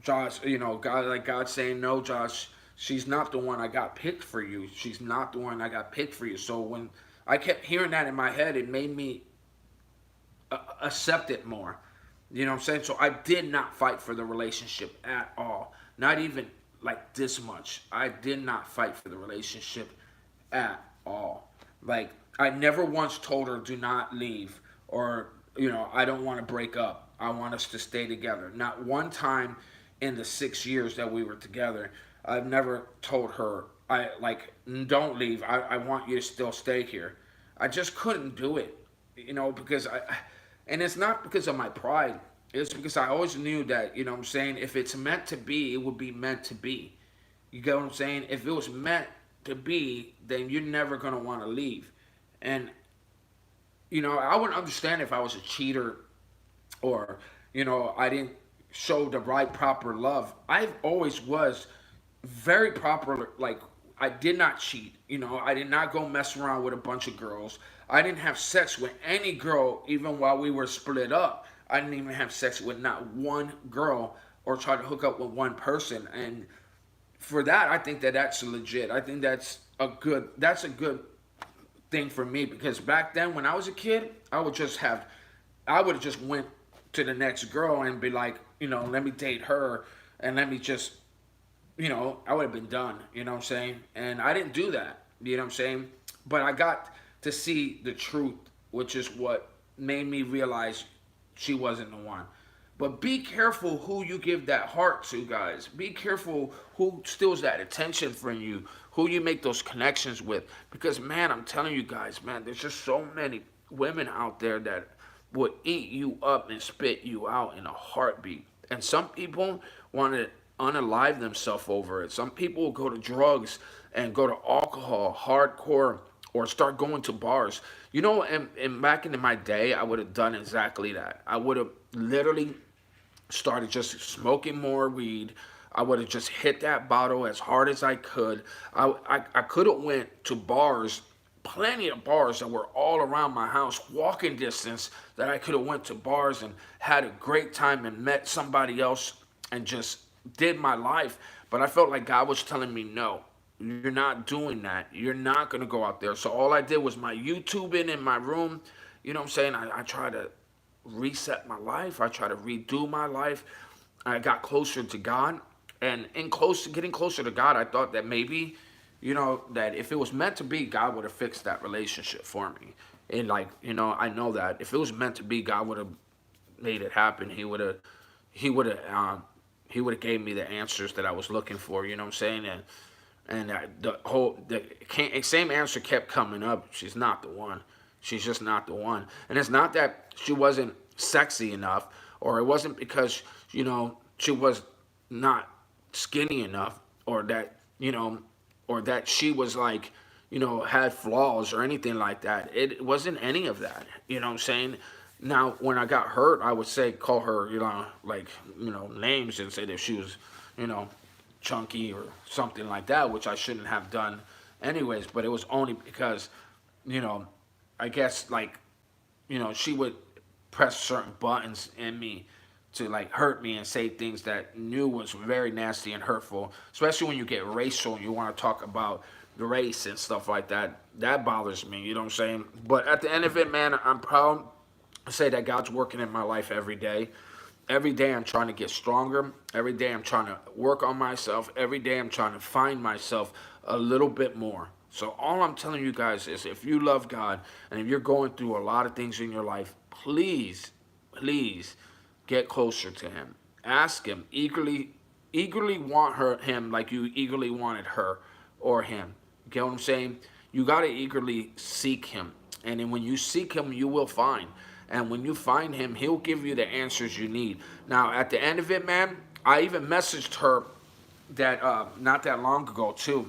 Josh, you know, God saying, no, Josh, she's not the one I got picked for you. She's not the one I got picked for you. So when I kept hearing that in my head, it made me accept it more. You know what I'm saying? So I did not fight for the relationship at all. Not even like this much. I did not fight for the relationship at all. Like, I never once told her, do not leave. Or, you know, I don't want to break up. I want us to stay together. Not one time in the 6 years that we were together, I've never told her, don't leave. I want you to still stay here. I just couldn't do it, you know, because and it's not because of my pride. It's because I always knew that, you know what I'm saying, if it's meant to be, it would be meant to be. You get what I'm saying? If it was meant to be, then you're never going to want to leave. And, you know, I would understand if I was a cheater or, you know, I didn't show the right proper love. I always was very proper, like, I did not cheat. You know, I did not go mess around with a bunch of girls. I didn't have sex with any girl, even while we were split up. I didn't even have sex with not one girl or try to hook up with one person. And for that, I think that that's legit. I think that's a good thing for me, because back then when I was a kid, I would have just went to the next girl and be like, you know, let me date her and let me just, you know, I would have been done, you know what I'm saying? And I didn't do that, you know what I'm saying? But I got to see the truth, which is what made me realize she wasn't the one. But be careful who you give that heart to, guys. Be careful who steals that attention from you, who you make those connections with. Because, man, I'm telling you guys, man, there's just so many women out there that would eat you up and spit you out in a heartbeat. And some people want to unalive themselves over it. Some people will go to drugs and go to alcohol, hardcore, or start going to bars. You know, and back in my day, I would have done exactly that. I would have literally started just smoking more weed. I would have just hit that bottle as hard as I could. I could have went to bars, plenty of bars that were all around my house, walking distance, that I could have went to bars and had a great time and met somebody else and just did my life. But I felt like God was telling me, no, you're not doing that. You're not going to go out there. So all I did was my YouTubing in my room. You know what I'm saying? I tried to reset my life. I tried to redo my life. I got closer to God. And getting closer to God, I thought that maybe, you know, that if it was meant to be, God would have fixed that relationship for me. And like, you know, I know that if it was meant to be, God would have made it happen. He would have, he would have gave me the answers that I was looking for. You know what I'm saying? And the same answer kept coming up. She's not the one. She's just not the one. And it's not that she wasn't sexy enough, or it wasn't because, you know, she was not skinny enough, or that, you know, or that she was like, you know, had flaws or anything like that. It wasn't any of that. You know what I'm saying? Now, when I got hurt, I would say, call her, you know, like, you know, names and say that she was, you know, chunky or something like that, which I shouldn't have done anyways. But it was only because, you know, I guess, like, you know, she would press certain buttons in me to like hurt me and say things that knew was very nasty and hurtful, especially when you get racial and you want to talk about the race and stuff like that. That bothers me, you know what I'm saying? But at the end of it, man, I'm proud to say that God's working in my life every day. Every day I'm trying to get stronger. Every day I'm trying to work on myself. Every day I'm trying to find myself a little bit more. So all I'm telling you guys is, if you love God and if you're going through a lot of things in your life, please, please get closer to him. Ask him. Eagerly want him like you eagerly wanted her or him. You get what I'm saying? You got to eagerly seek him. And then when you seek him, you will find. And when you find him, he'll give you the answers you need. Now, at the end of it, man, I even messaged her that not that long ago, too.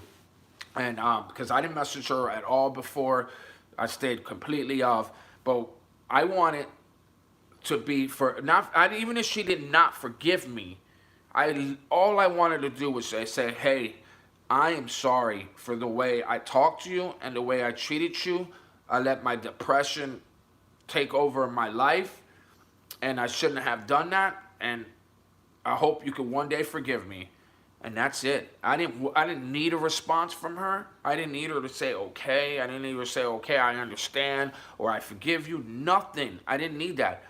And because I didn't message her at all before. I stayed completely off. But I wanted to be for not even if she did not forgive me, all I wanted to do was say, hey, I am sorry for the way I talked to you and the way I treated you. I let my depression take over my life, and I shouldn't have done that. And I hope you can one day forgive me. And that's it. I didn't need a response from her. I didn't need her to say okay. I didn't need her to say okay, I understand, or I forgive you. Nothing. I didn't need that.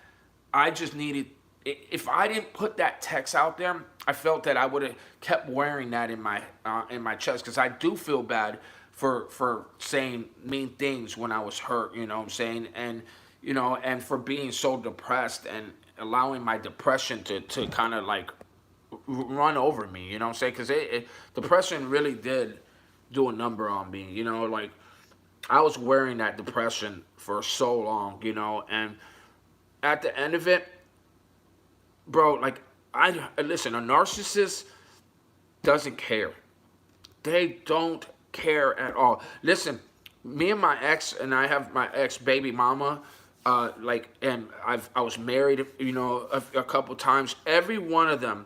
I just needed, if I didn't put that text out there, I felt that I would have kept wearing that in my chest, because I do feel bad for saying mean things when I was hurt, you know what I'm saying? And, you know, and for being so depressed and allowing my depression to kind of like run over me, you know what I'm saying? Because depression really did do a number on me, you know, like I was wearing that depression for so long, you know, and at the end of it, bro, like, listen, a narcissist doesn't care. They don't care at all. Listen, me and my ex, and I have my ex baby mama, and I was married, you know, a couple times. Every one of them,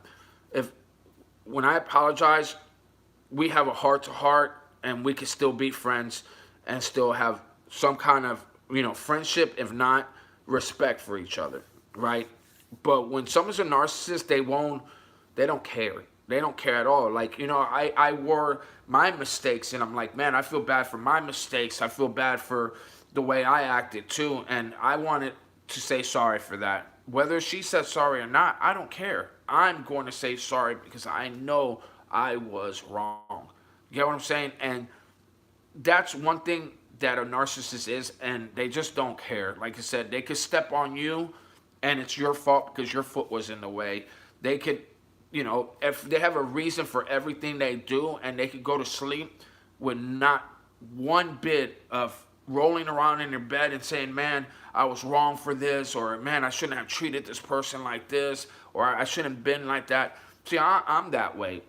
when I apologize, we have a heart to heart, and we can still be friends and still have some kind of, you know, friendship, if not respect for each other, right? But when someone's a narcissist, they don't care. They don't care at all. Like, you know, I wore my mistakes, and I'm like, man, I feel bad for my mistakes. I feel bad for the way I acted too, and I wanted to say sorry for that. Whether she said sorry or not, I don't care. I'm going to say sorry because I know I was wrong. You get what I'm saying? And that's one thing that a narcissist is, and they just don't care. Like I said, they could step on you, and it's your fault because your foot was in the way. They could, you know, if they have a reason for everything they do, and they could go to sleep with not one bit of rolling around in their bed and saying, man, I was wrong for this, or man, I shouldn't have treated this person like this, or I shouldn't have been like that. See, I'm that way.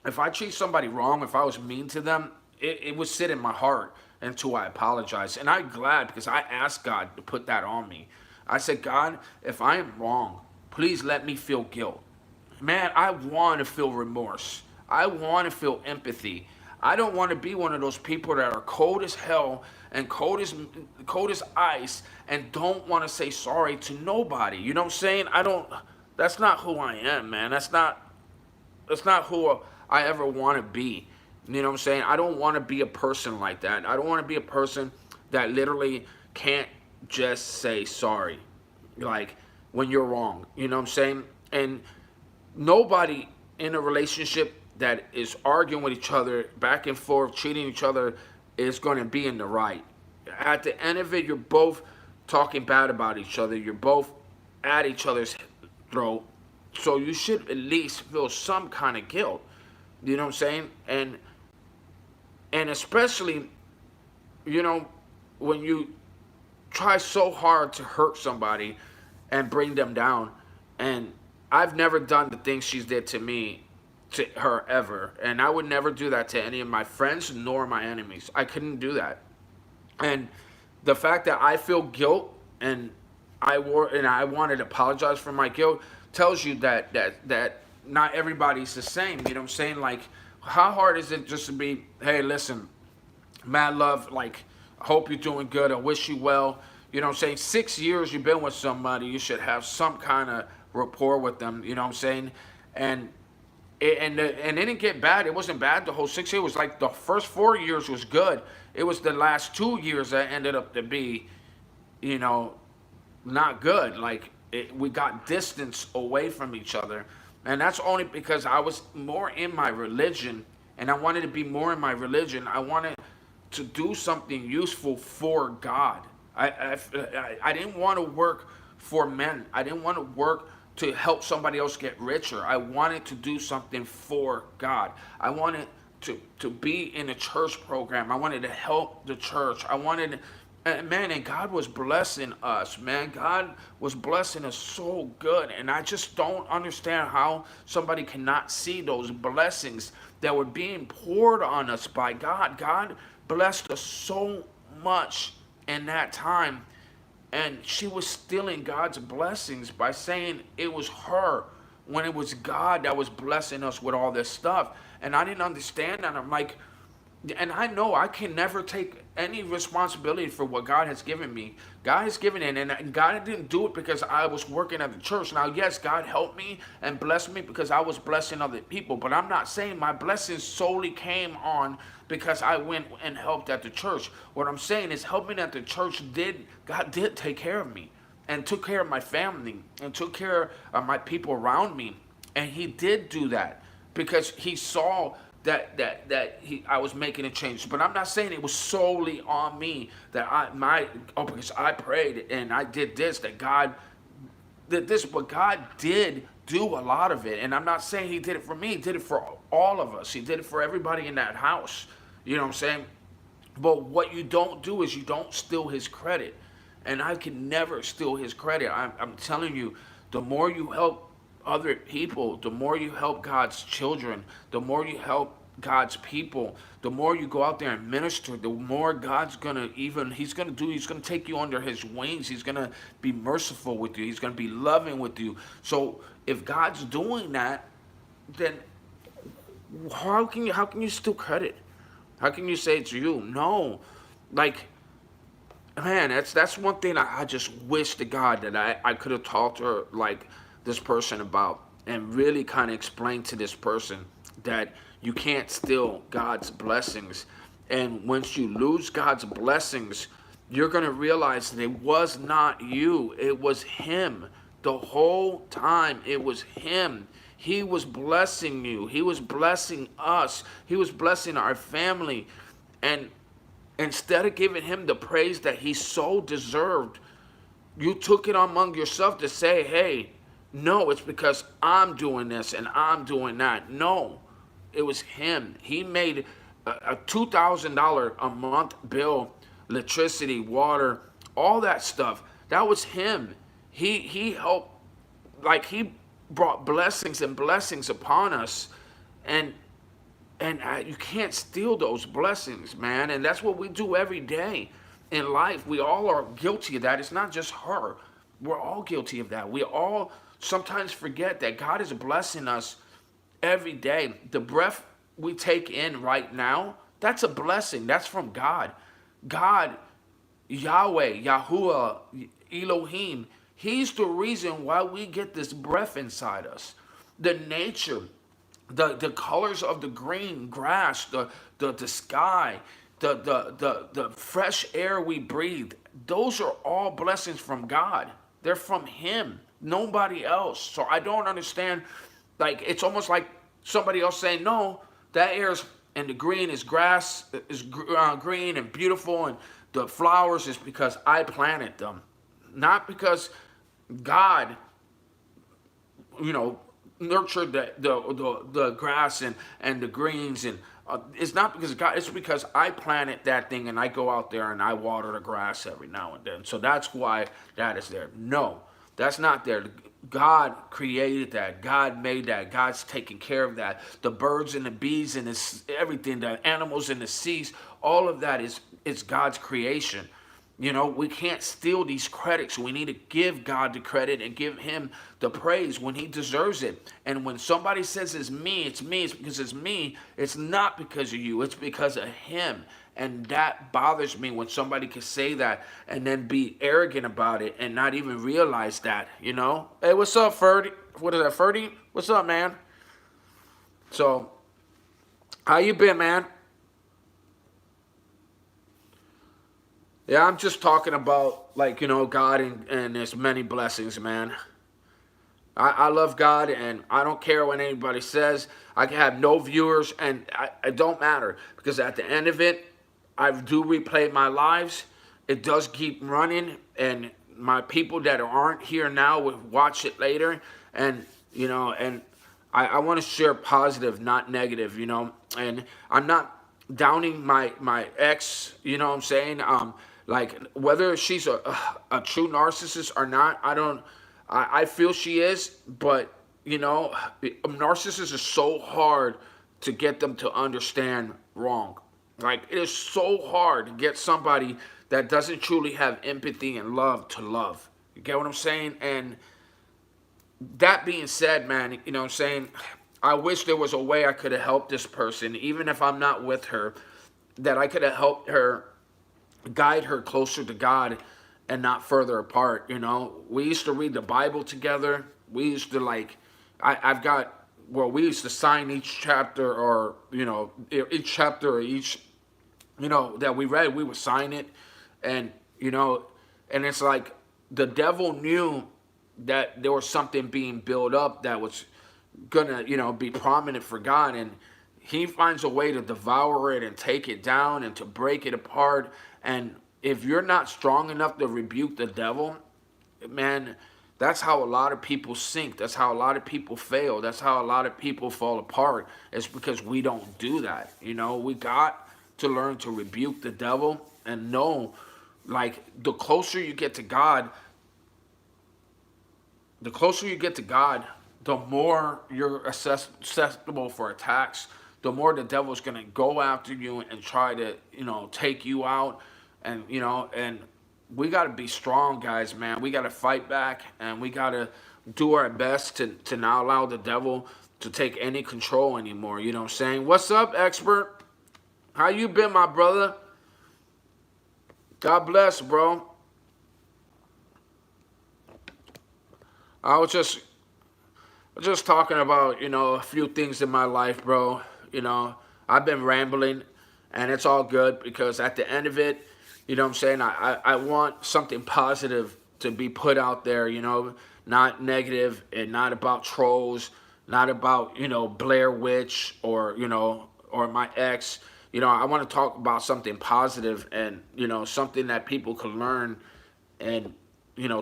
If I treat somebody wrong, if I was mean to them, it would sit in my heart until I apologize. And I'm glad because I asked God to put that on me. I said, God, if I am wrong, please let me feel guilt. Man, I want to feel remorse. I want to feel empathy. I don't want to be one of those people that are cold as hell and cold as ice and don't want to say sorry to nobody. You know what I'm saying? That's not who I am, man. That's not who I ever want to be. You know what I'm saying? I don't want to be a person like that. I don't want to be a person that literally can't just say sorry, like when you're wrong. You know what I'm saying? And nobody in a relationship that is arguing with each other, back and forth, treating each other, is going to be in the right. At the end of it, you're both talking bad about each other. You're both at each other's throat. So you should at least feel some kind of guilt. You know what I'm saying? And especially, when you try so hard to hurt somebody and bring them down. And I've never done the things she did to me to her ever. And I would never do that to any of my friends nor my enemies. I couldn't do that. And the fact that I feel guilt and I wanted to apologize for my guilt tells you that not everybody's the same. You know what I'm saying? Like, how hard is it just to be, hey, listen, mad love, like, I hope you're doing good. I wish you well. You know what I'm saying? 6 years you've been with somebody, you should have some kind of rapport with them. You know what I'm saying? And it didn't get bad. It wasn't bad the whole 6 years. It was like the first 4 years was good. It was the last 2 years that ended up to be, not good. Like, we got distance away from each other. And that's only because I was more in my religion, and I wanted to be more in my religion. I wanted to do something useful for God. I didn't want to work for men. I didn't want to work to help somebody else get richer. I wanted to do something for God. I wanted to be in a church program. I wanted to help the church. And God was blessing us, man. God was blessing us so good. And I just don't understand how somebody cannot see those blessings that were being poured on us by God. God blessed us so much in that time. And she was stealing God's blessings by saying it was her when it was God that was blessing us with all this stuff. And I didn't understand that. I'm like, and I know I can never take any responsibility for what God has given me. God has given it, and God didn't do it because I was working at the church. Now, yes, God helped me and blessed me because I was blessing other people, but I'm not saying my blessings solely came on because I went and helped at the church. What I'm saying is helping at the church God did take care of me and took care of my family and took care of my people around me. And he did do that because he saw I was making a change. But I'm not saying it was solely on me because I prayed and I did this, that God did this, but God did do a lot of it. And I'm not saying he did it for me, he did it for all of us. He did it for everybody in that house. You know what I'm saying? But what you don't do is you don't steal his credit. And I can never steal his credit. I'm telling you, the more you help other people, the more you help God's children, the more you help God's people, the more you go out there and minister, the more God's he's gonna take you under his wings. He's gonna be merciful with you. He's gonna be loving with you. So if God's doing that, then how can you steal credit? How can you say it's you? No. Like, man, that's one thing I just wish to God that I could have talked to her like this person about and really kind of explain to this person that you can't steal God's blessings. And once you lose God's blessings, you're going to realize that it was not you. It was him. The whole time it was him. He was blessing you. He was blessing us. He was blessing our family. And instead of giving him the praise that he so deserved, you took it among yourself to say, hey, no, it's because I'm doing this and I'm doing that. No, it was him. He made a $2,000 a month bill, electricity, water, all that stuff. That was him. He helped, like he brought blessings and blessings upon us, and you can't steal those blessings, man. And that's what we do every day in life. We all are guilty of that. It's not just her. We're all guilty of that. We all sometimes forget that God is blessing us every day. The breath we take in right now, that's a blessing. That's from God. God, Yahweh, Yahuwah, Elohim, He's the reason why we get this breath inside us. The nature, the colors of the green grass, the sky, the fresh air we breathe, those are all blessings from God. They're from Him, nobody else. So I don't understand. Like, it's almost like somebody else saying, no, that air's and the green is grass is green and beautiful, and the flowers is because I planted them, not because God, nurtured the grass and the greens, and it's not because of God. It's because I planted that thing, and I go out there and I water the grass every now and then. So that's why that is there. No, that's not there. God created that. God made that. God's taking care of that. The birds and the bees and everything, the animals in the seas, all of that is God's creation. We can't steal these credits. We need to give God the credit and give Him the praise when He deserves it. And when somebody says it's me, it's because it's me. It's not because of you. It's because of Him. And that bothers me when somebody can say that and then be arrogant about it and not even realize that, Hey, what's up, Ferdy? What is that, Ferdy? What's up, man? So, how you been, man? Yeah, I'm just talking about, like, God and His many blessings, man. I love God, and I don't care what anybody says. I can have no viewers, and it don't matter, because at the end of it, I do replay my lives. It does keep running, and my people that aren't here now will watch it later, and I want to share positive, not negative, and I'm not downing my ex, you know what I'm saying? Like, whether she's a true narcissist or not, I feel she is, but, narcissists is so hard to get them to understand wrong. Like, it is so hard to get somebody that doesn't truly have empathy and love to love. You get what I'm saying? And that being said, man, you know what I'm saying? I wish there was a way I could have helped this person, even if I'm not with her, that I could have helped her, guide her closer to God and not further apart. We used to read the Bible together. We used to, like, we used to sign each chapter, or each chapter, or each that we read, we would sign it. And and it's like the devil knew that there was something being built up that was gonna be prominent for God, and he finds a way to devour it and take it down and to break it apart. And if you're not strong enough to rebuke the devil, man, that's how a lot of people sink. That's how a lot of people fail. That's how a lot of people fall apart. It's because we don't do that. We got to learn to rebuke the devil and know, like, the closer you get to God, the more you're susceptible for attacks, the more the devil's going to go after you and try to, take you out. And, and we got to be strong, guys, man. We got to fight back, and we got to do our best to not allow the devil to take any control anymore. You know what I'm saying? What's up, expert? How you been, my brother? God bless, bro. I was just talking about, a few things in my life, bro. I've been rambling, and it's all good, because at the end of it, what I'm saying, I want something positive to be put out there, not negative, and not about trolls, not about, Blair Witch, or, or my ex. I want to talk about something positive and, something that people can learn and,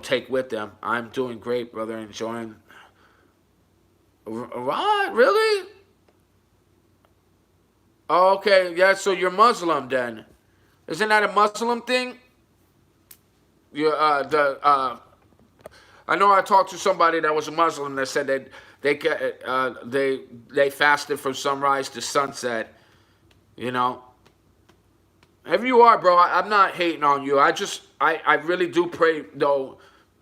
take with them. I'm doing great, brother, enjoying. What? Really? Oh, okay, yeah. So you're Muslim then? Isn't that a Muslim thing? You I know I talked to somebody that was a Muslim that said that they fasted from sunrise to sunset. You know, if you are, bro, I'm not hating on you. I really do pray though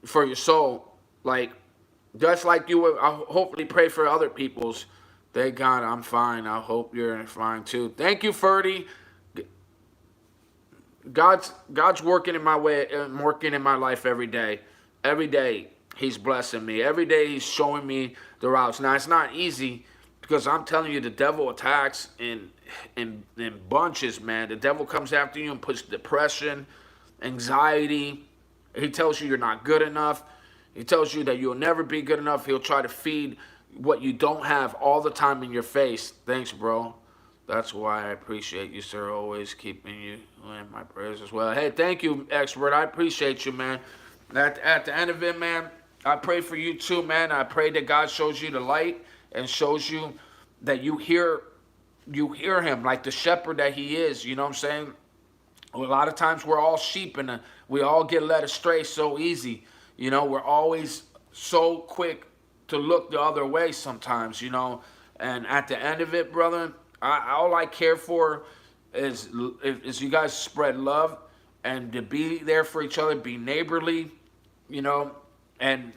for your soul. Like, just like you would, I hopefully pray for other people's. Thank God I'm fine. I hope you're fine too. Thank you, Ferdy. God's working in my way, working in my life every day. Every day He's blessing me. Every day He's showing me the routes. Now it's not easy because I'm telling you, the devil attacks in bunches, man. The devil comes after you and puts depression, anxiety. He tells you you're not good enough. He tells you that you'll never be good enough. He'll try to feed what you don't have all the time in your face. Thanks, bro. That's why I appreciate you, sir. Always keeping you in my prayers as well. Hey, thank you, expert. I appreciate you, man. At the end of it, man, I pray for you too, man. I pray that God shows you the light and shows you that you hear Him like the shepherd that He is. You know what I'm saying? A lot of times we're all sheep and we all get led astray so easy. You know, we're always so quick to look the other way sometimes, you know. And at the end of it, brother, all I care for is you guys spread love and to be there for each other, be neighborly, you know. And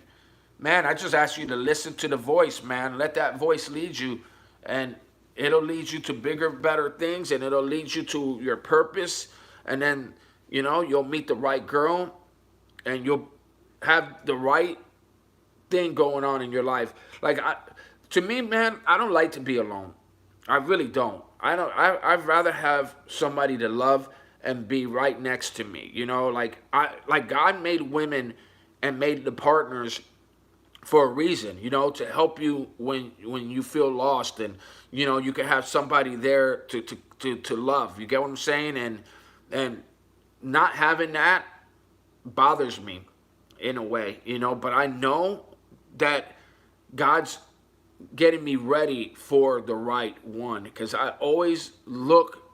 man, I just ask you to listen to the voice, man. Let that voice lead you, and it'll lead you to bigger, better things, and it'll lead you to your purpose. And then, you know, you'll meet the right girl, and you'll have the right thing going on in your life. Like, to me, man, I don't like to be alone. I really don't. I'd rather have somebody to love and be right next to me. You know, like God made women and made the partners for a reason, you know, to help you when you feel lost, and you know, you can have somebody there to love. You get what I'm saying? And not having that bothers me in a way, you know, but I know that God's getting me ready for the right one, because I always look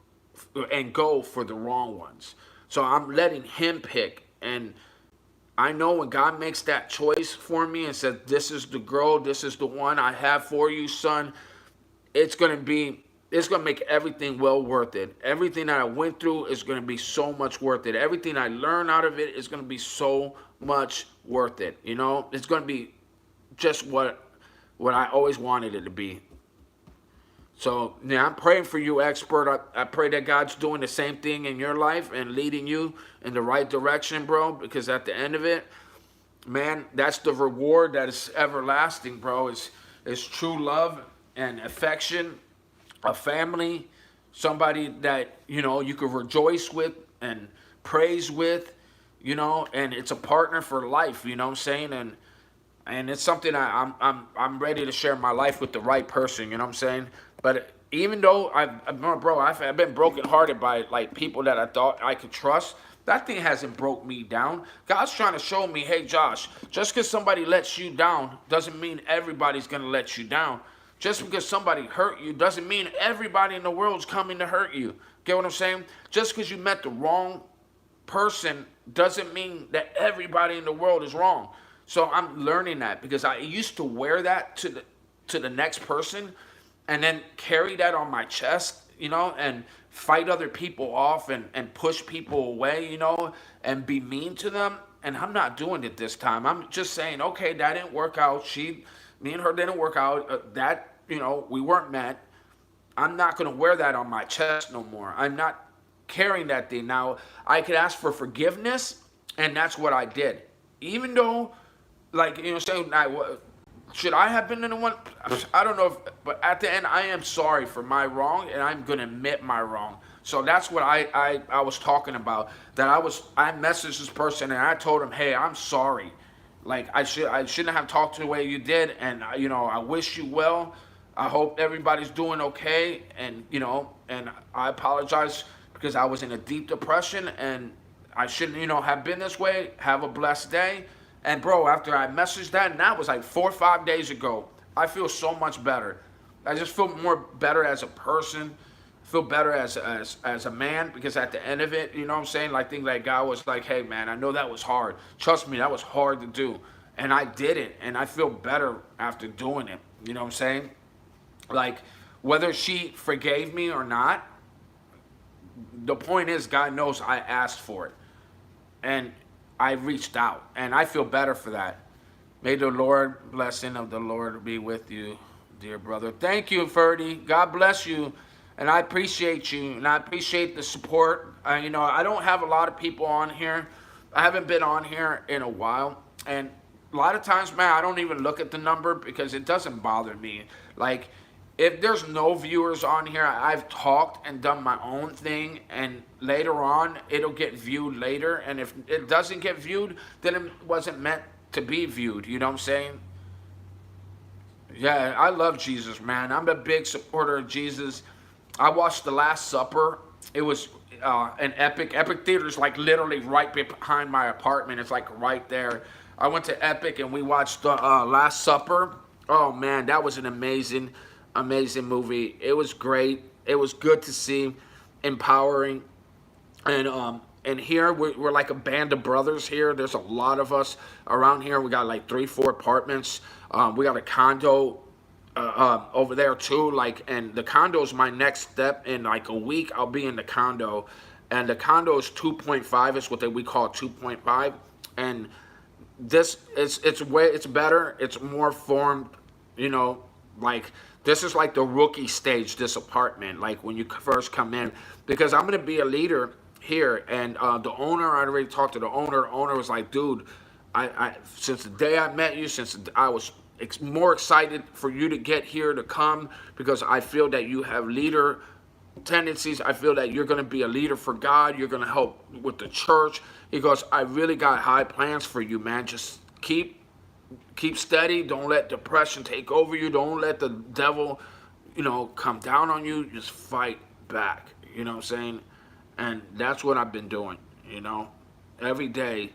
and go for the wrong ones. So I'm letting Him pick. And I know when God makes that choice for me and says, this is the girl, this is the one I have for you, son, it's going to make everything well worth it. Everything that I went through is going to be so much worth it. Everything I learned out of it is going to be so much worth it. You know, it's going to be just what I always wanted it to be. So, yeah, I'm praying for you, expert. I pray that God's doing the same thing in your life and leading you in the right direction, bro, because at the end of it, man, that's the reward that is everlasting, bro. It's true love and affection, a family, somebody that, you know, you could rejoice with and praise with, you know, and it's a partner for life, you know what I'm saying? And it's something I'm ready to share my life with the right person, you know what I'm saying? But even though I've been brokenhearted by like people that I thought I could trust, that thing hasn't broke me down. God's trying to show me, hey Josh, just because somebody lets you down doesn't mean everybody's gonna let you down. Just because somebody hurt you doesn't mean everybody in the world's coming to hurt you. Get what I'm saying? Just because you met the wrong person doesn't mean that everybody in the world is wrong. So I'm learning that, because I used to wear that to the next person and then carry that on my chest, you know, and fight other people off and push people away, you know, and be mean to them. And I'm not doing it this time. I'm just saying, okay, that didn't work out. Me and her didn't work out. That, you know, we weren't met. I'm not going to wear that on my chest no more. I'm not carrying that thing. Now, I could ask for forgiveness, and that's what I did. Even though, like, you know, saying, should I have been the one? I don't know, but at the end, I am sorry for my wrong, and I'm going to admit my wrong. So that's what I was talking about. That I messaged this person, and I told him, hey, I'm sorry. Like, I shouldn't have talked to the way you did, and, you know, I wish you well. I hope everybody's doing okay, and, you know, and I apologize because I was in a deep depression, and I shouldn't, you know, have been this way. Have a blessed day. And bro, after I messaged that, and that was like 4 or 5 days ago, I feel so much better. I just feel more better as a person. feel better as a man, because at the end of it, you know what I'm saying? Like, think like God was like, hey man, I know that was hard. Trust me, that was hard to do. And I did it, and I feel better after doing it. You know what I'm saying? Like, whether she forgave me or not, the point is, God knows I asked for it. And I reached out, and I feel better for that. May the Lord, blessing of the Lord be with you, dear brother. Thank you, Ferdy. God bless you. And I appreciate you, and I appreciate the support. You know, I don't have a lot of people on here. I haven't been on here in a while. And a lot of times, man, I don't even look at the number because it doesn't bother me. Like, if there's no viewers on here, I've talked and done my own thing, and later on, it'll get viewed later. And if it doesn't get viewed, then it wasn't meant to be viewed. You know what I'm saying? Yeah, I love Jesus, man. I'm a big supporter of Jesus. I watched The Last Supper. It was an Epic. Epic Theater's like literally right behind my apartment. It's like right there. I went to Epic and we watched The Last Supper. Oh man, that was an amazing, amazing movie. It was great. It was good to see, empowering, and here we're like a band of brothers here. There's a lot of us around here. We got like 3-4 apartments. We got a condo over there too. Like, and the condo is my next step. In like a week, I'll be in the condo, and the condo is 2.5. It's what we call 2.5, and this it's better. It's more formed. You know, like this is like the rookie stage. This apartment, like when you first come in, because I'm gonna be a leader here, and the owner, I already talked to the owner. The owner was like, dude, I since the day I met you, since I was more excited for you to get here to come, because I feel that you have leader tendencies. I feel that you're going to be a leader for God. You're going to help with the church. He goes, I really got high plans for you, man. Just keep steady. Don't let depression take over you. Don't let the devil, you know, come down on you. Just fight back. You know what I'm saying? And that's what I've been doing, you know, every day,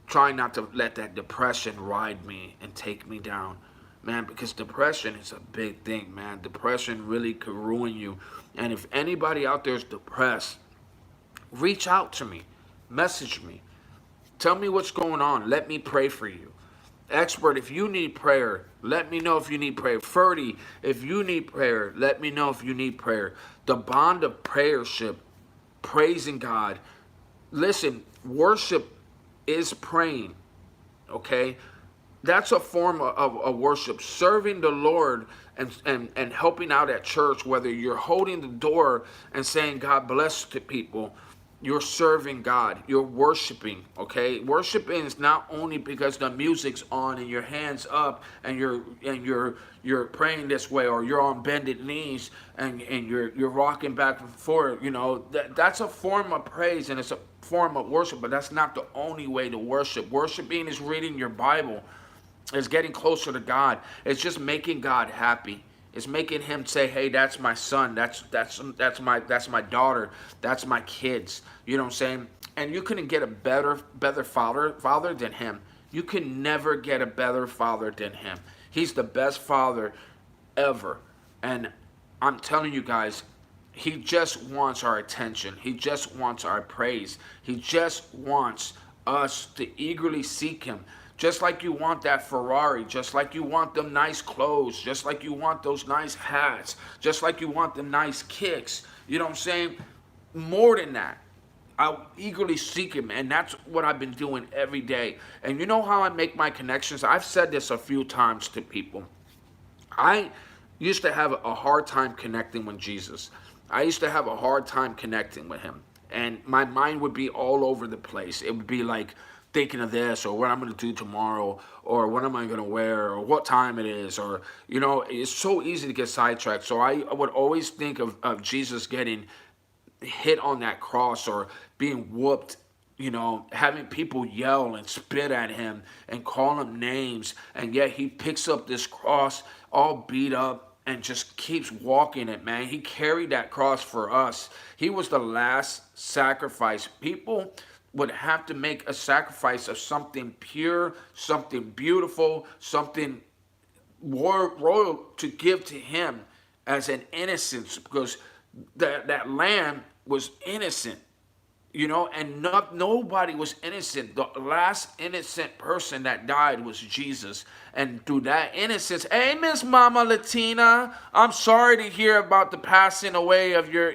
trying not to let that depression ride me and take me down, man, because depression is a big thing, man. Depression really could ruin you. And if anybody out there is depressed, reach out to me, message me, tell me what's going on. Let me pray for you. Expert, if you need prayer, let me know if you need prayer. Ferdy, if you need prayer, let me know if you need prayer. The bond of prayership, praising God. Listen, worship is praying, okay? That's a form of worship. Serving the Lord and helping out at church, whether you're holding the door and saying God bless to people, you're serving God. You're worshiping, okay? Worshiping is not only because the music's on and your hands up and you're praying this way, or you're on bended knees and you're rocking back and forth. You know, that's a form of praise and it's a form of worship, but that's not the only way to worship. Worshiping is reading your Bible. It's getting closer to God. It's just making God happy. It's making him say, hey, that's my son. That's my daughter. That's my kids. You know what I'm saying? And you couldn't get a better father than him. You can never get a better father than him. He's the best father ever. And I'm telling you guys, he just wants our attention. He just wants our praise. He just wants us to eagerly seek him. Just like you want that Ferrari, just like you want them nice clothes, just like you want those nice hats, just like you want the nice kicks. You know what I'm saying? More than that, I eagerly seek him, and that's what I've been doing every day. And you know how I make my connections? I've said this a few times to people. I used to have a hard time connecting with Jesus. I used to have a hard time connecting with him. And my mind would be all over the place. It would be like thinking of this, or what I'm going to do tomorrow, or what am I going to wear, or what time it is, or, you know, it's so easy to get sidetracked. So I would always think of Jesus getting hit on that cross, or being whooped, you know, having people yell and spit at him and call him names, and yet he picks up this cross all beat up and just keeps walking it, man. He carried that cross for us. He was the last sacrifice. People would have to make a sacrifice of something pure, something beautiful, something royal to give to him. as an innocence, because that lamb was innocent, and nobody was innocent. The last innocent person that died was Jesus. And through that innocence, hey, Miss Mama Latina, I'm sorry to hear about the passing away of your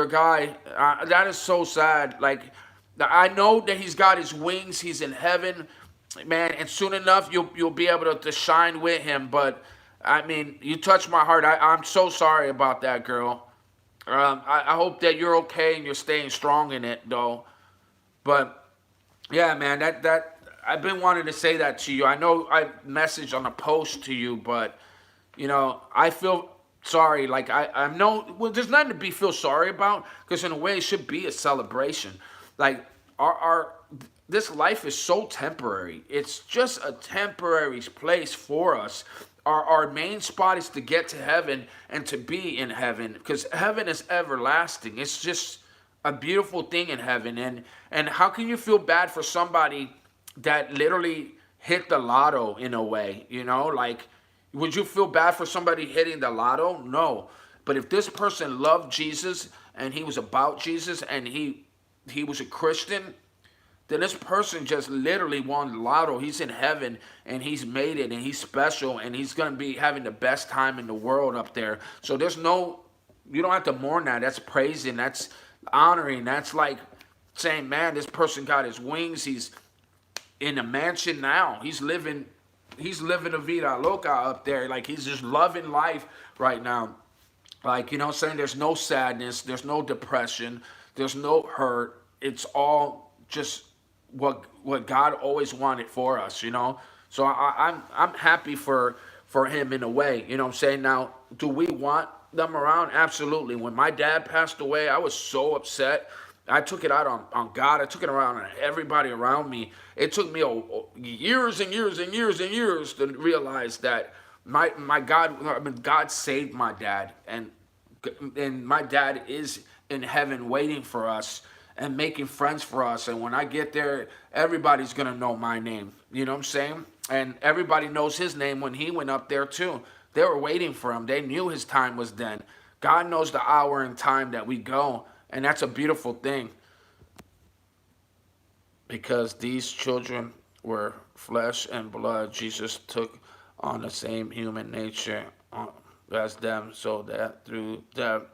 guy. That is so sad. Like, I know that he's got his wings. He's in heaven, man, and soon enough you'll be able to shine with him. But I mean, you touched my heart. I'm so sorry about that, girl. I hope that you're okay and you're staying strong in it, though. But yeah, man, that I've been wanting to say that to you. I know I messaged on a post to you, but I feel sorry. Like I'm no, well, there's nothing to feel sorry about, because in a way it should be a celebration. Like our this life is so temporary. It's just a temporary place for us. Our main spot is to get to heaven and to be in heaven, because heaven is everlasting. It's just a beautiful thing in heaven. And how can you feel bad for somebody that literally hit the lotto in a way? Like, would you feel bad for somebody hitting the lotto? No. But if this person loved Jesus and he was about Jesus and he was a Christian, then this person just literally won the lotto. He's in heaven and he's made it and he's special and he's going to be having the best time in the world up there. So you don't have to mourn that. That's praising. That's honoring. That's like saying, man, this person got his wings. He's in a mansion now. He's living a vida loca up there. Like, he's just loving life right now. Like, saying there's no sadness. There's no depression. There's no hurt. It's all just what God always wanted for us, So I'm happy for him in a way, what I'm saying? Now, do we want them around? Absolutely. When my dad passed away, I was so upset. I took it out on God. I took it around on everybody around me. It took me years and years and years and years to realize that God saved my dad, and my dad is in heaven waiting for us and making friends for us. And when I get there, everybody's going to know my name. You know what I'm saying? And everybody knows his name when he went up there too. They were waiting for him. They knew his time was then. God knows the hour and time that we go. And that's a beautiful thing. Because these children were flesh and blood. Jesus took on the same human nature as them, so that through them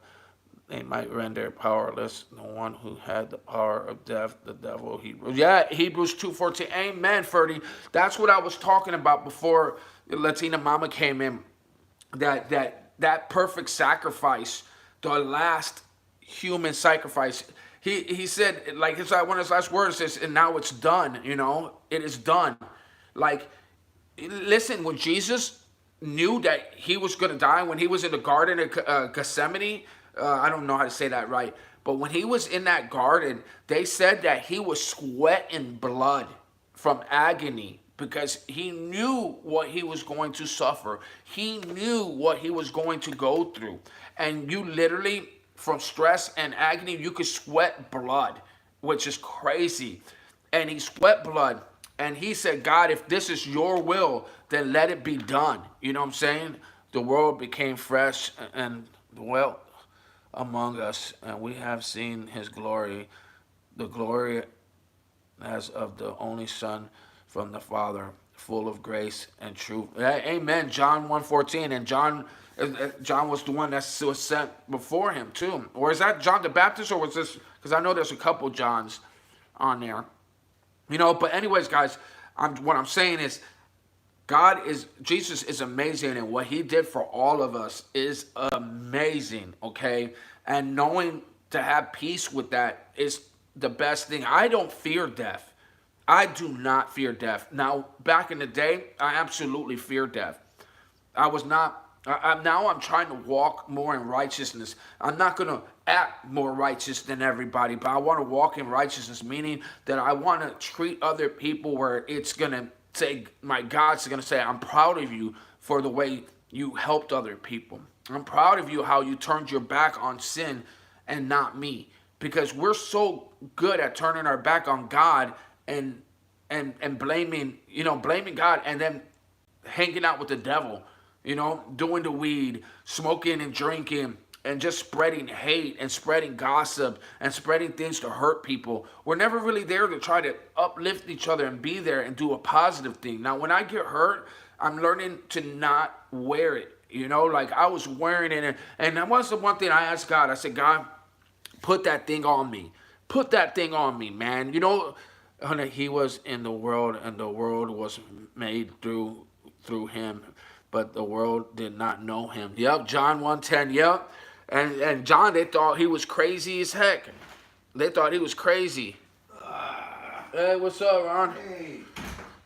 they might render powerless the one who had the power of death, the devil. Hebrews 2:14. Amen, Ferdy. That's what I was talking about before Latina Mama came in. That perfect sacrifice, the last human sacrifice. He said, like, one of his last words is, and now it's done. It is done. Like, listen, when Jesus knew that he was going to die, when he was in the Garden of Gethsemane, I don't know how to say that right, but when he was in that garden, they said that he was sweating blood from agony, because he knew what he was going to suffer. He knew what he was going to go through. And you literally, from stress and agony, you could sweat blood, which is crazy. And he sweat blood. And he said, God, if this is your will, then let it be done. You know what I'm saying? The world became fresh and dwelt among us, and we have seen his glory, the glory as of the only Son from the Father, full of grace and truth. Amen. John 1:14. And John was the one that was sent before him too. Or is that John the Baptist, or was this? Because I know there's a couple Johns on there. But anyways, guys, what I'm saying is, Jesus is amazing, and what he did for all of us is amazing, okay? And knowing to have peace with that is the best thing. I don't fear death. I do not fear death. Now, back in the day, I absolutely feared death. I was not. Now I'm trying to walk more in righteousness. I'm not going to act more righteous than everybody, but I want to walk in righteousness, meaning that I want to treat other people where it's going to say, my God's going to say, I'm proud of you for the way you helped other people. I'm proud of you how you turned your back on sin and not me. Because we're so good at turning our back on God and blaming God, and then hanging out with the devil. you know, doing the weed, smoking and drinking, and just spreading hate and spreading gossip and spreading things to hurt people. We're never really there to try to uplift each other and be there and do a positive thing. Now, when I get hurt, I'm learning to not wear it. You know, like I was wearing it, and that was the one thing I asked God. I said, God, put that thing on me. Put that thing on me, man. You know, honey, he was in the world, and the world was made through him, but the world did not know him. Yep, John 1:10. Yep, and John, they thought he was crazy as heck. They thought he was crazy. Hey, what's up, Ron? Hey.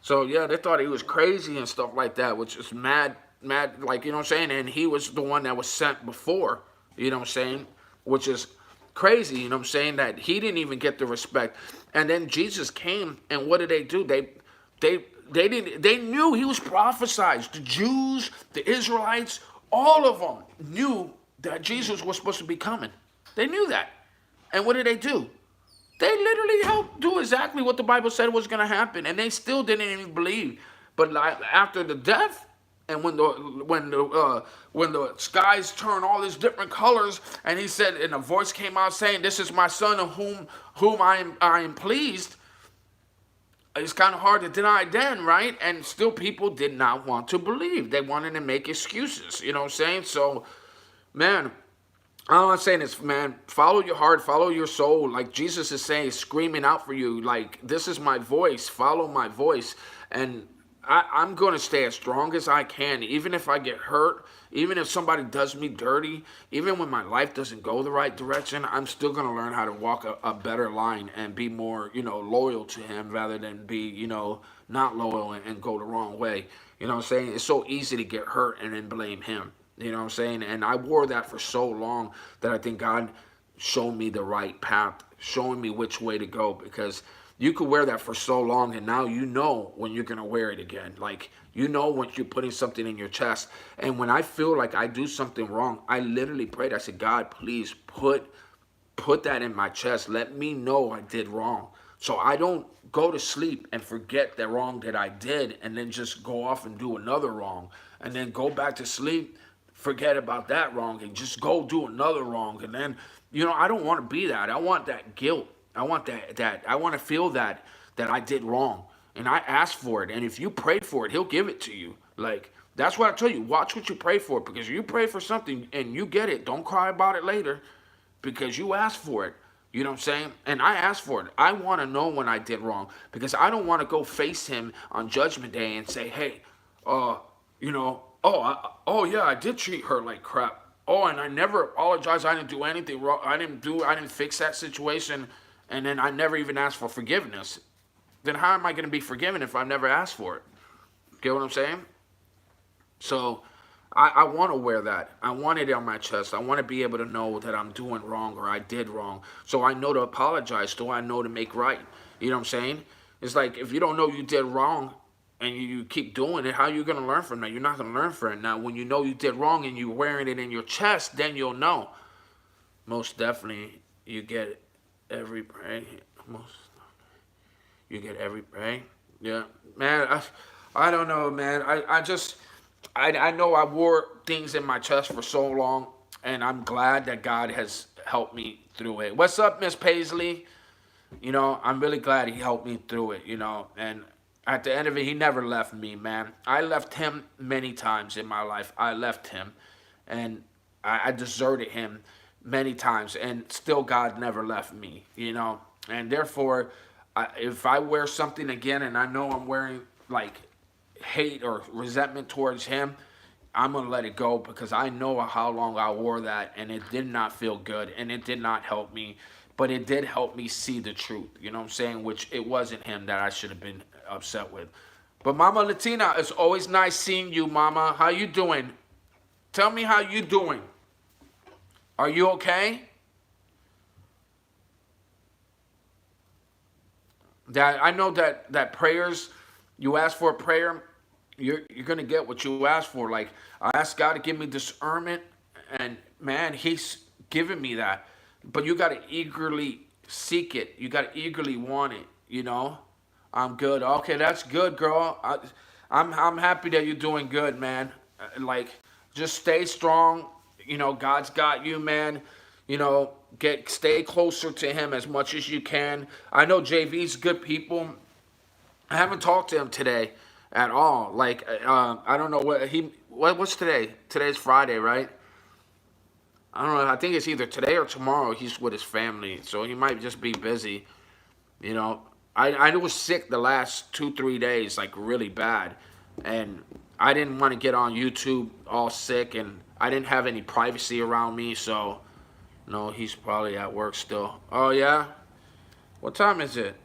So yeah, they thought he was crazy and stuff like that, which is mad, like, you know what I'm saying? And he was the one that was sent before, you know what I'm saying? Which is crazy, you know what I'm saying? That he didn't even get the respect. And then Jesus came, and what did they do? They knew he was prophesied. The Jews, the Israelites, all of them knew that Jesus was supposed to be coming. They knew that. And what did they do? They literally helped do exactly what the Bible said was going to happen, and they still didn't even believe. But like, after the death, and when the skies turn all these different colors, and he said, and a voice came out saying, "This is my son, of whom I am pleased." It's kind of hard to deny then, right? And still, people did not want to believe. They wanted to make excuses. You know what I'm saying? So, man. All I'm saying is, man, follow your heart, follow your soul. Like Jesus is saying, screaming out for you, like, this is my voice, follow my voice. And I'm going to stay as strong as I can, even if I get hurt, even if somebody does me dirty, even when my life doesn't go the right direction, I'm still going to learn how to walk a better line and be more, you know, loyal to him rather than be, you know, not loyal and go the wrong way. You know what I'm saying? It's so easy to get hurt and then blame him. You know what I'm saying? And I wore that for so long that I think God showed me the right path, showing me which way to go, because you could wear that for so long, and now you know when you're going to wear it again. Like, you know when you're putting something in your chest. And when I feel like I do something wrong, I literally prayed. I said, God, please put that in my chest. Let me know I did wrong, so I don't go to sleep and forget the wrong that I did and then just go off and do another wrong and then go back to sleep, forget about that wrong, and just go do another wrong. And then, you know, I don't want to be that. I want that guilt. I want that I want to feel that I did wrong. And I asked for it. And if you pray for it, he'll give it to you. Like, that's what I tell you. Watch what you pray for, because you pray for something and you get it. Don't cry about it later, because you asked for it. You know what I'm saying? And I asked for it. I want to know when I did wrong, because I don't want to go face him on Judgment Day and say, hey, you know, oh yeah, I did treat her like crap. Oh, and I never apologized. I didn't do anything wrong. I didn't fix that situation. And then I never even asked for forgiveness. Then how am I going to be forgiven if I've never asked for it? Get what I'm saying? So I want to wear that. I want it on my chest. I want to be able to know that I'm doing wrong or I did wrong. So I know to apologize, so I know to make right. You know what I'm saying? It's like, if you don't know you did wrong and you keep doing it, how are you going to learn from that? You're not going to learn from it. Now, when you know you did wrong and you're wearing it in your chest, then you'll know. Most definitely, you get every pray. You get every pray. Yeah. Man, I don't know, man. I know I wore things in my chest for so long, and I'm glad that God has helped me through it. What's up, Miss Paisley? You know, I'm really glad he helped me through it, you know, and at the end of it, he never left me, man. I left him many times in my life. I left him, and I deserted him many times, and still God never left me, you know. And therefore, if I wear something again and I know I'm wearing, like, hate or resentment towards him, I'm going to let it go, because I know how long I wore that, and it did not feel good, and it did not help me. But it did help me see the truth, you know what I'm saying? Which it wasn't him that I should have been upset with. But Mama Latina, it's always nice seeing you, Mama. How you doing? Tell me how you doing. Are you okay? That I know that prayers, you ask for a prayer, you're gonna get what you ask for. Like, I asked God to give me discernment, and man, He's given me that. But you gotta eagerly seek it. You gotta eagerly want it. You know. I'm good. Okay, that's good, girl. I'm happy that you're doing good, man. like, just stay strong. You know, God's got you, man. You know, stay closer to him as much as you can. I know JV's good people. I haven't talked to him today at all. Like, I don't know what's today? Today's Friday, right? I don't know. I think it's either today or tomorrow. He's with his family, so he might just be busy. You know, I was sick the last 2-3 days, like really bad, and I didn't want to get on YouTube all sick, and I didn't have any privacy around me, so no, he's probably at work still. Oh yeah, what time is it?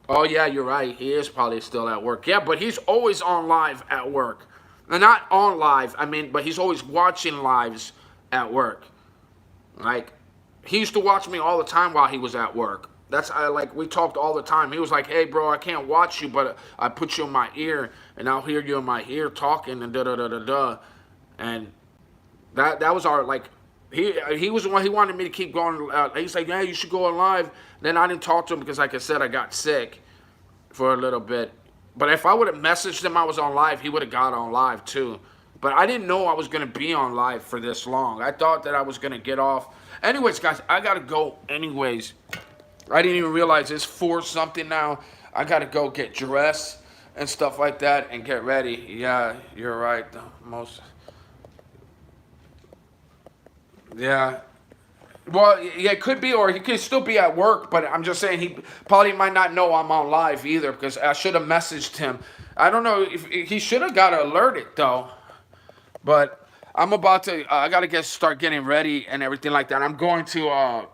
Oh yeah, you're right. He is probably still at work. Yeah, but he's always on live at work. And not on live, I mean, but he's always watching lives at work. Like, he used to watch me all the time while he was at work. Like, we talked all the time. He was like, hey, bro, I can't watch you, but I put you in my ear, and I'll hear you in my ear talking, and da-da-da-da-da. And that was our, like, he was the one, he wanted me to keep going. He's like, yeah, you should go on live. Then I didn't talk to him because, like I said, I got sick for a little bit. But if I would have messaged him I was on live, he would have got on live too. But I didn't know I was going to be on live for this long. I thought that I was going to get off. Anyways, guys, I got to go anyways. I didn't even realize it's 4 something now. I got to go get dressed and stuff like that and get ready. Yeah, you're right. Yeah. Well, yeah, it could be, or he could still be at work, but I'm just saying he probably might not know I'm on live either, because I should have messaged him. I don't know if he should have got alerted though, but I'm about to. I gotta start getting ready and everything like that. I'm going to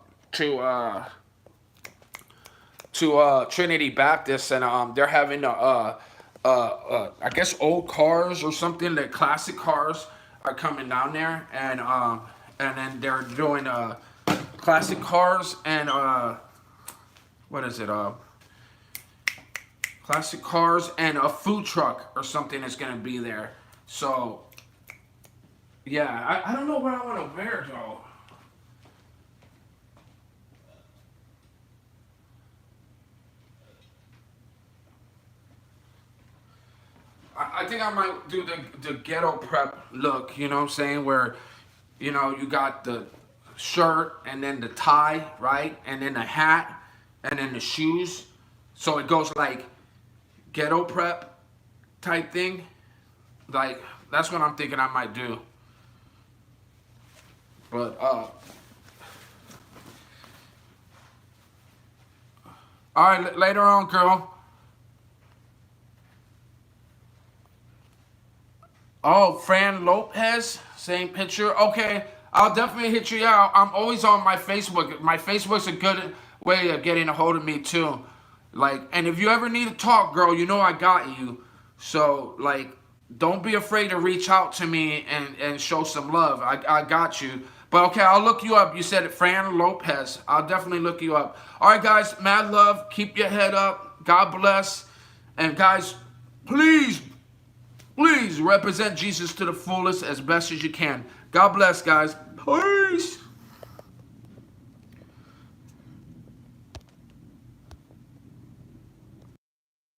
Trinity Baptist, and they're having I guess old cars or something. The classic cars are coming down there, and then they're doing classic cars and what is it? Classic cars and a food truck or something is gonna be there. So yeah, I don't know what I want to wear though. I think I might do the ghetto prep look, you know what I'm saying? Where, you know, you got the shirt and then the tie, right? And then the hat and then the shoes. So it goes like ghetto prep type thing. Like, that's what I'm thinking I might do. But, alright, later on, girl. Oh, Fran Lopez, same picture. Okay, I'll definitely hit you out. I'm always on my Facebook. My Facebook's a good way of getting a hold of me too. Like, and if you ever need to talk, girl, you know I got you. So, like, don't be afraid to reach out to me and show some love. I got you. But okay, I'll look you up. You said it, Fran Lopez. I'll definitely look you up. All right, guys, mad love. Keep your head up. God bless. And guys, please represent Jesus to the fullest as best as you can. God bless, guys. Peace.